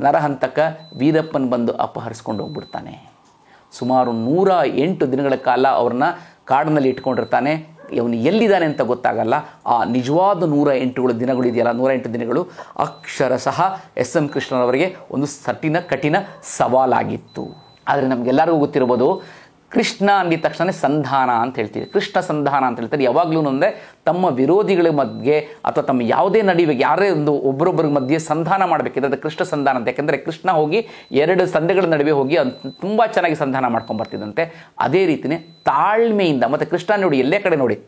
B: ನರಹಂತಕ ವೀರಪ್ಪನ್ ಬಂದು ಅಪಹರಿಸ್ಕೊಂಡು ಹೋಗ್ಬಿಡ್ತಾನೆ. ಸುಮಾರು 108 ದಿನಗಳ ಕಾಲ ಅವ್ರನ್ನ ಕಾಡಿನಲ್ಲಿ ಇಟ್ಕೊಂಡಿರ್ತಾನೆ. ಅವನು ಎಲ್ಲಿದ್ದಾನೆ ಅಂತ ಗೊತ್ತಾಗಲ್ಲ. ಆ ನಿಜವಾದ 108 ದಿನಗಳು ಇದೆಯಲ್ಲ, 108 ದಿನಗಳು ಅಕ್ಷರಶಃ ಎಸ್.ಎಂ. ಕೃಷ್ಣರವರಿಗೆ ಒಂದು ಕಠಿಣ ಸವಾಲಾಗಿತ್ತು. ಆದರೆ ನಮಗೆಲ್ಲರಿಗೂ ಗೊತ್ತಿರ್ಬೋದು, ಕೃಷ್ಣ ಅಂದಿದ ತಕ್ಷಣ ಸಂಧಾನ ಅಂತ ಹೇಳ್ತೀವಿ. ಕೃಷ್ಣ ಸಂಧಾನ ಅಂತ ಹೇಳ್ತಾರೆ. ಯಾವಾಗಲೂ ಅಂದರೆ ತಮ್ಮ ವಿರೋಧಿಗಳ ಮಧ್ಯೆ ಅಥವಾ ತಮ್ಮ ಯಾವುದೇ ನಡುವೆ ಯಾರೇ ಒಬ್ಬರೊಬ್ಬರ ಮಧ್ಯೆ ಸಂಧಾನ ಮಾಡಬೇಕಿದೆ, ಅದು ಕೃಷ್ಣ ಸಂಧಾನ ಅಂತ. ಯಾಕೆಂದರೆ ಕೃಷ್ಣ ಹೋಗಿ 2 ಸಂಧಿಗಳ ನಡುವೆ ಹೋಗಿ ತುಂಬ ಚೆನ್ನಾಗಿ ಸಂಧಾನ ಮಾಡ್ಕೊಂಡ್ಬರ್ತಿದ್ದಂತೆ. ಅದೇ ರೀತಿಯೇ ತಾಳ್ಮೆಯಿಂದ, ಮತ್ತು ಕೃಷ್ಣ ನೋಡಿ, ಎಲ್ಲೇ ಕಡೆ ನೋಡಿ,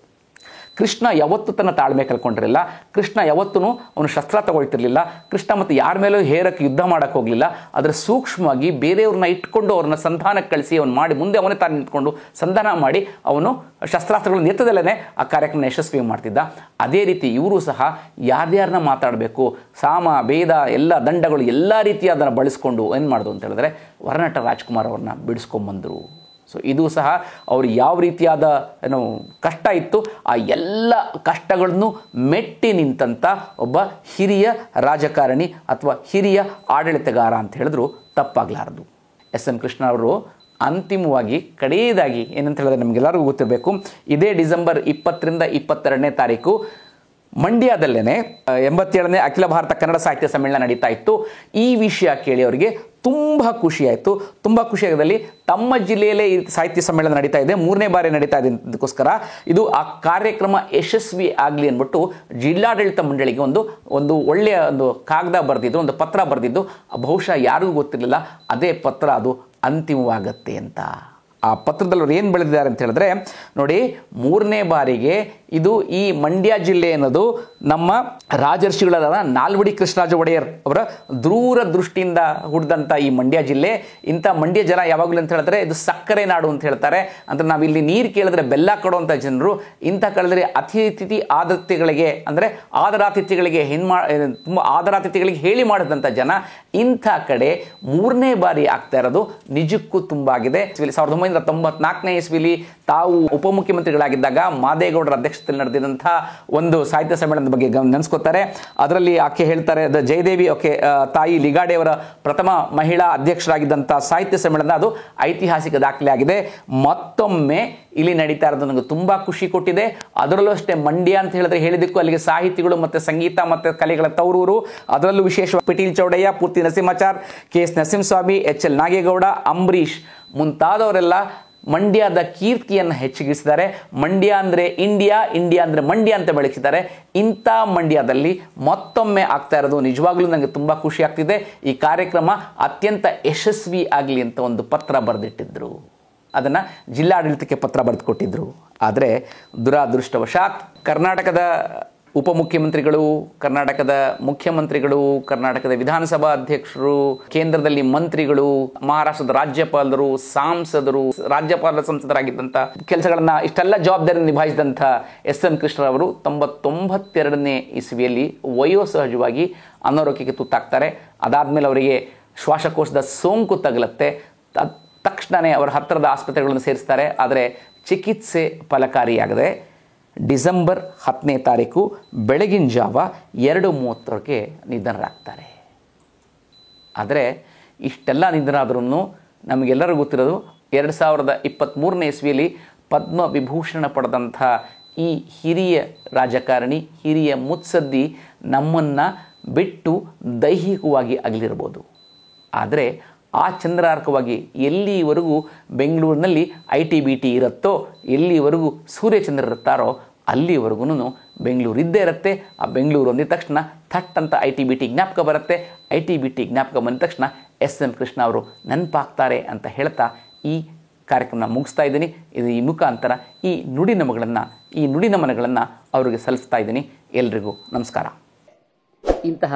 B: ಕೃಷ್ಣ ಯಾವತ್ತೂ ತನ್ನ ತಾಳ್ಮೆ ಕಳ್ಕೊಂಡಿರಲಿಲ್ಲ. ಕೃಷ್ಣ ಯಾವತ್ತೂ ಅವನು ಶಸ್ತ್ರ ತಗೊಳ್ತಿರ್ಲಿಲ್ಲ. ಕೃಷ್ಣ ಮತ್ತು ಯಾರ ಮೇಲೂ ಹೇರಕ್ಕೆ ಯುದ್ಧ ಮಾಡೋಕ್ಕೆ ಹೋಗಲಿಲ್ಲ. ಆದರೆ ಸೂಕ್ಷ್ಮವಾಗಿ ಬೇರೆಯವ್ರನ್ನ ಇಟ್ಕೊಂಡು ಅವ್ರನ್ನ ಸಂಧಾನಕ್ಕೆ ಕಳಿಸಿ ಅವನು ಮಾಡಿ, ಮುಂದೆ ಅವನೇ ತಾನು ನಿಂತ್ಕೊಂಡು ಸಂಧಾನ ಮಾಡಿ ಅವನು ಶಸ್ತ್ರಾಸ್ತ್ರಗಳನ್ನು ಎತ್ತದಲ್ಲೇ ಆ ಕಾರ್ಯಕ್ರಮ ಯಶಸ್ವಿ ಮಾಡ್ತಿದ್ದ. ಅದೇ ರೀತಿ ಇವರು ಸಹ ಯಾರ್ಯಾರನ್ನ ಮಾತಾಡಬೇಕು, ಸಾಮ ಭೇದ ಎಲ್ಲ ದಂಡಗಳು ಎಲ್ಲ ರೀತಿಯಾದನ್ನು ಬಳಸ್ಕೊಂಡು ಏನು ಮಾಡೋದು ಅಂತ ಹೇಳಿದ್ರೆ ವರನಟ ರಾಜ್ಕುಮಾರ್ ಅವ್ರನ್ನ ಬಿಡಿಸ್ಕೊಂಬಂದರು. ಸೊ ಇದು ಸಹ ಅವರು ಯಾವ ರೀತಿಯಾದ ಕಷ್ಟ ಇತ್ತು, ಆ ಎಲ್ಲ ಕಷ್ಟಗಳನ್ನು ಮೆಟ್ಟಿ ನಿಂತಂಥ ಒಬ್ಬ ಹಿರಿಯ ರಾಜಕಾರಣಿ ಅಥವಾ ಹಿರಿಯ ಆಡಳಿತಗಾರ ಅಂತ ಹೇಳಿದ್ರು ತಪ್ಪಾಗಲಾರದು. ಎಸ್.ಎಂ. ಕೃಷ್ಣ ಅವರು ಅಂತಿಮವಾಗಿ ಕಡೆಯದಾಗಿ ಏನಂತ ಹೇಳಿದ್ರೆ ನಮಗೆಲ್ಲರಿಗೂ ಗೊತ್ತಿರಬೇಕು, ಇದೇ ಡಿಸೆಂಬರ್ 20ರಿಂದ 22ನೇ ತಾರೀಕು ಮಂಡ್ಯದಲ್ಲೇ 87ನೇ ಅಖಿಲ ಭಾರತ ಕನ್ನಡ ಸಾಹಿತ್ಯ ಸಮ್ಮೇಳನ ನಡೀತಾ ಇತ್ತು. ಈ ವಿಷಯ ಕೇಳಿ ಅವರಿಗೆ ತುಂಬ ಖುಷಿಯಾಯಿತು. ತುಂಬ ಖುಷಿಯಾಗದಲ್ಲಿ ತಮ್ಮ ಜಿಲ್ಲೆಯಲ್ಲೇ ಈ ಸಾಹಿತ್ಯ ಸಮ್ಮೇಳನ ನಡೀತಾ ಇದೆ, 3ನೇ ಬಾರಿ ನಡೀತಾ ಇದೆ. ಅದಕ್ಕೋಸ್ಕರ ಇದು ಆ ಕಾರ್ಯಕ್ರಮ ಯಶಸ್ವಿ ಆಗಲಿ ಅಂದ್ಬಿಟ್ಟು ಜಿಲ್ಲಾಡಳಿತ ಮಂಡಳಿಗೆ ಒಂದು ಒಳ್ಳೆಯ ಒಂದು ಕಾಗದ ಬರೆದಿದ್ದು, ಒಂದು ಪತ್ರ ಬರೆದಿದ್ದು. ಬಹುಶಃ ಯಾರಿಗೂ ಗೊತ್ತಿರಲಿಲ್ಲ ಅದೇ ಪತ್ರ ಅದು ಅಂತಿಮವಾಗತ್ತೆ ಅಂತ. ಆ ಪತ್ರದಲ್ಲಿ ಅವ್ರು ಏನು ಬೆಳೆದಿದ್ದಾರೆ ಅಂತ ಹೇಳಿದ್ರೆ, ನೋಡಿ, 3ನೇ ಬಾರಿಗೆ ಇದು ಈ ಮಂಡ್ಯ ಜಿಲ್ಲೆ ಅನ್ನೋದು ನಮ್ಮ ರಾಜರ್ಷಿಗಳಾದ ನಾಲ್ವಡಿ ಕೃಷ್ಣರಾಜ ಒಡೆಯರ್ ಅವರ ದೂರ ದೃಷ್ಟಿಯಿಂದ ಹುಟ್ಟಿದಂಥ ಈ ಮಂಡ್ಯ ಜಿಲ್ಲೆ. ಇಂಥ ಮಂಡ್ಯ ಜನ ಯಾವಾಗಲೂ ಅಂತ ಹೇಳ್ತಾರೆ ಇದು ಸಕ್ಕರೆ ನಾಡು ಅಂತ ಹೇಳ್ತಾರೆ. ಅಂದರೆ ನಾವಿಲ್ಲಿ ನೀರು ಕೇಳಿದ್ರೆ ಬೆಲ್ಲ ಕೊಡುವಂಥ ಜನರು. ಇಂಥ ಕಾಲದಲ್ಲಿ ಅತಿಥಿ ಆದತಿಗಳಿಗೆ ಅಂದರೆ ಆದರಾತಿಥಿಗಳಿಗೆ ತುಂಬ ಆದರಾತಿಥಿಗಳಿಗೆ ಹೇಳಿ ಮಾಡಿದಂಥ ಜನ. ಇಂಥ ಕಡೆ 3ನೇ ಬಾರಿ ಆಗ್ತಾ ಇರೋದು ನಿಜಕ್ಕೂ ತುಂಬ ಆಗಿದೆ. 1994ನೇ ಇಸ್ವಿಲಿ ತಾವು ಉಪಮುಖ್ಯಮಂತ್ರಿಗಳಾಗಿದ್ದಾಗ ಮಾದೇಗೌಡರ ಅಧ್ಯಕ್ಷತೆಯಲ್ಲಿ ನಡೆದಿದ್ದಂಥ ಒಂದು ಸಾಹಿತ್ಯ ಸಮ್ಮೇಳನದ ಬಗ್ಗೆ ನೆನೆಸ್ಕೋತಾರೆ. ಅದರಲ್ಲಿ ಆಕೆ ಹೇಳ್ತಾರೆ, ಜಯದೇವಿ ತಾಯಿ ಲಿಗಾಡೆ ಅವರ ಪ್ರಥಮ ಮಹಿಳಾ ಅಧ್ಯಕ್ಷರಾಗಿದ್ದಂಥ ಸಾಹಿತ್ಯ ಸಮ್ಮೇಳನ ಅದು ಐತಿಹಾಸಿಕ ದಾಖಲೆ ಆಗಿದೆ. ಮತ್ತೊಮ್ಮೆ ಇಲ್ಲಿ ನಡೀತಾ ಇರೋದು ನನಗೆ ತುಂಬ ಖುಷಿ ಕೊಟ್ಟಿದೆ. ಅದರಲ್ಲೂ ಅಷ್ಟೇ ಮಂಡ್ಯ ಅಂತ ಹೇಳಿದ್ರೆ ಹೇಳಿದಕ್ಕೂ ಅಲ್ಲಿಗೆ ಸಾಹಿತಿಗಳು ಮತ್ತು ಸಂಗೀತ ಮತ್ತು ಕಲೆಗಳ ತವರೂರು. ಅದರಲ್ಲೂ ವಿಶೇಷವಾಗಿ ಪಿಟೀಲ್ ಚೌಡಯ್ಯ, ಪೂರ್ತಿ ನರಸಿಂಹಾಚಾರ್, ಕೆ.ಎಸ್. ನರಸಿಂಹಸ್ವಾಮಿ, ಎಚ್.ಎಲ್. ನಾಗೇಗೌಡ, ಅಂಬರೀಷ್ ಮುಂತಾದವರೆಲ್ಲ ಮಂಡ್ಯದ ಕೀರ್ತಿಯನ್ನು ಹೆಚ್ಚಿಗಿಸಿದ್ದಾರೆ. ಮಂಡ್ಯ ಅಂದರೆ ಇಂಡಿಯಾ, ಇಂಡಿಯಾ ಅಂದರೆ ಮಂಡ್ಯ ಅಂತ ಬೆಳೆಸಿದ್ದಾರೆ. ಇಂಥ ಮಂಡ್ಯದಲ್ಲಿ ಮತ್ತೊಮ್ಮೆ ಆಗ್ತಾ ಇರೋದು ನಿಜವಾಗ್ಲೂ ನನಗೆ ತುಂಬ ಖುಷಿ ಆಗ್ತಿದೆ. ಈ ಕಾರ್ಯಕ್ರಮ ಅತ್ಯಂತ ಯಶಸ್ವಿ ಆಗಲಿ ಅಂತ ಒಂದು ಪತ್ರ ಬರೆದಿಟ್ಟಿದ್ರು. ಅದನ್ನು ಜಿಲ್ಲಾಡಳಿತಕ್ಕೆ ಪತ್ರ ಬರೆದು ಕೊಟ್ಟಿದ್ರು. ಆದರೆ ದುರಾದೃಷ್ಟವಶಾತ್ ಕರ್ನಾಟಕದ ಉಪಮುಖ್ಯಮಂತ್ರಿಗಳು, ಕರ್ನಾಟಕದ ಮುಖ್ಯಮಂತ್ರಿಗಳು, ಕರ್ನಾಟಕದ ವಿಧಾನಸಭಾ ಅಧ್ಯಕ್ಷರು, ಕೇಂದ್ರದಲ್ಲಿ ಮಂತ್ರಿಗಳು, ಮಹಾರಾಷ್ಟ್ರದ ರಾಜ್ಯಪಾಲರು, ಸಂಸದರು, ರಾಜ್ಯಪಾಲರ ಸಂಸದರಾಗಿದ್ದಂಥ ಕೆಲಸಗಳನ್ನು ಇಷ್ಟೆಲ್ಲ ಜವಾಬ್ದಾರಿ ನಿಭಾಯಿಸಿದಂಥ ಎಸ್.ಎಂ. ಕೃಷ್ಣರವರು 92ನೇ ಇಸ್ವಿಯಲ್ಲಿ ವಯೋಸಹಜವಾಗಿ ಅನಾರೋಗ್ಯಕ್ಕೆ ತುತ್ತಾಗ್ತಾರೆ. ಅದಾದಮೇಲೆ ಅವರಿಗೆ ಶ್ವಾಸಕೋಶದ ಸೋಂಕು ತಗಲುತ್ತೆ. ತಕ್ಷಣವೇ ಅವರ ಹತ್ತಿರದ ಆಸ್ಪತ್ರೆಗಳನ್ನು ಸೇರಿಸ್ತಾರೆ. ಆದರೆ ಚಿಕಿತ್ಸೆ ಫಲಕಾರಿಯಾಗದೆ ಡಿಸೆಂಬರ್ 10ನೇ ತಾರೀಕು ಬೆಳಗಿನ ಜಾವ 2:30ಕ್ಕೆ ನಿಧನರಾಗ್ತಾರೆ. ಆದರೆ ಇಷ್ಟೆಲ್ಲ ನಿಧನರಾದ್ರೂ ನಮಗೆಲ್ಲರಿಗೂ ಗೊತ್ತಿರೋದು 2023ನೇ ಇಸ್ವಿಯಲ್ಲಿ ಪದ್ಮವಿಭೂಷಣ ಪಡೆದಂಥ ಈ ಹಿರಿಯ ರಾಜಕಾರಣಿ, ಹಿರಿಯ ಮುತ್ಸದ್ದಿ ನಮ್ಮನ್ನು ಬಿಟ್ಟು ದೈಹಿಕವಾಗಿ ಅಗಲಿರ್ಬೋದು. ಆದರೆ ಆ ಚಂದ್ರಾರ್ಕವಾಗಿ ಎಲ್ಲಿವರೆಗೂ ಬೆಂಗಳೂರಿನಲ್ಲಿ ITBT ಇರುತ್ತೋ, ಎಲ್ಲಿವರೆಗೂ ಸೂರ್ಯಚಂದ್ರ ಇರುತ್ತಾರೋ ಅಲ್ಲಿವರೆಗೂ ಬೆಂಗಳೂರು ಇದ್ದೇ ಇರುತ್ತೆ. ಆ ಬೆಂಗಳೂರು ಅಂದಿದ ತಕ್ಷಣ ಥಟ್ ಅಂತ ITBT ಜ್ಞಾಪಕ ಬರುತ್ತೆ. ITBT ಜ್ಞಾಪಕ ಬಂದ ತಕ್ಷಣ ಎಸ್.ಎಂ. ಕೃಷ್ಣ ಅವರು ನೆನಪಾಗ್ತಾರೆ ಅಂತ ಹೇಳ್ತಾ ಈ ಕಾರ್ಯಕ್ರಮ ಮುಗಿಸ್ತಾ ಇದ್ದೀನಿ. ಇದು ಈ ಮುಖಾಂತರ ಈ ನುಡಿನಮನಗಳನ್ನು ಅವರಿಗೆ ಸಲ್ಲಿಸ್ತಾ ಇದ್ದೀನಿ. ಎಲ್ರಿಗೂ ನಮಸ್ಕಾರ.
A: ಇಂತಹ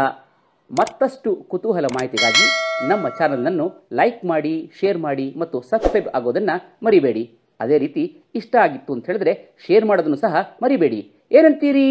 A: ಮತ್ತಷ್ಟು ಕುತೂಹಲ ಮಾಹಿತಿಗಾಗಿ ನಮ್ಮ ಚಾನಲ್ನನ್ನು ಲೈಕ್ ಮಾಡಿ, ಶೇರ್ ಮಾಡಿ ಮತ್ತು ಸಬ್ಸ್ಕ್ರೈಬ್ ಆಗೋದನ್ನು ಮರಿಬೇಡಿ. ಅದೇ ರೀತಿ ಇಷ್ಟ ಆಗಿತ್ತು ಅಂತ ಹೇಳಿದ್ರೆ ಶೇರ್ ಮಾಡೋದನ್ನು ಸಹ ಮರಿಬೇಡಿ. ಏನಂತೀರಿ?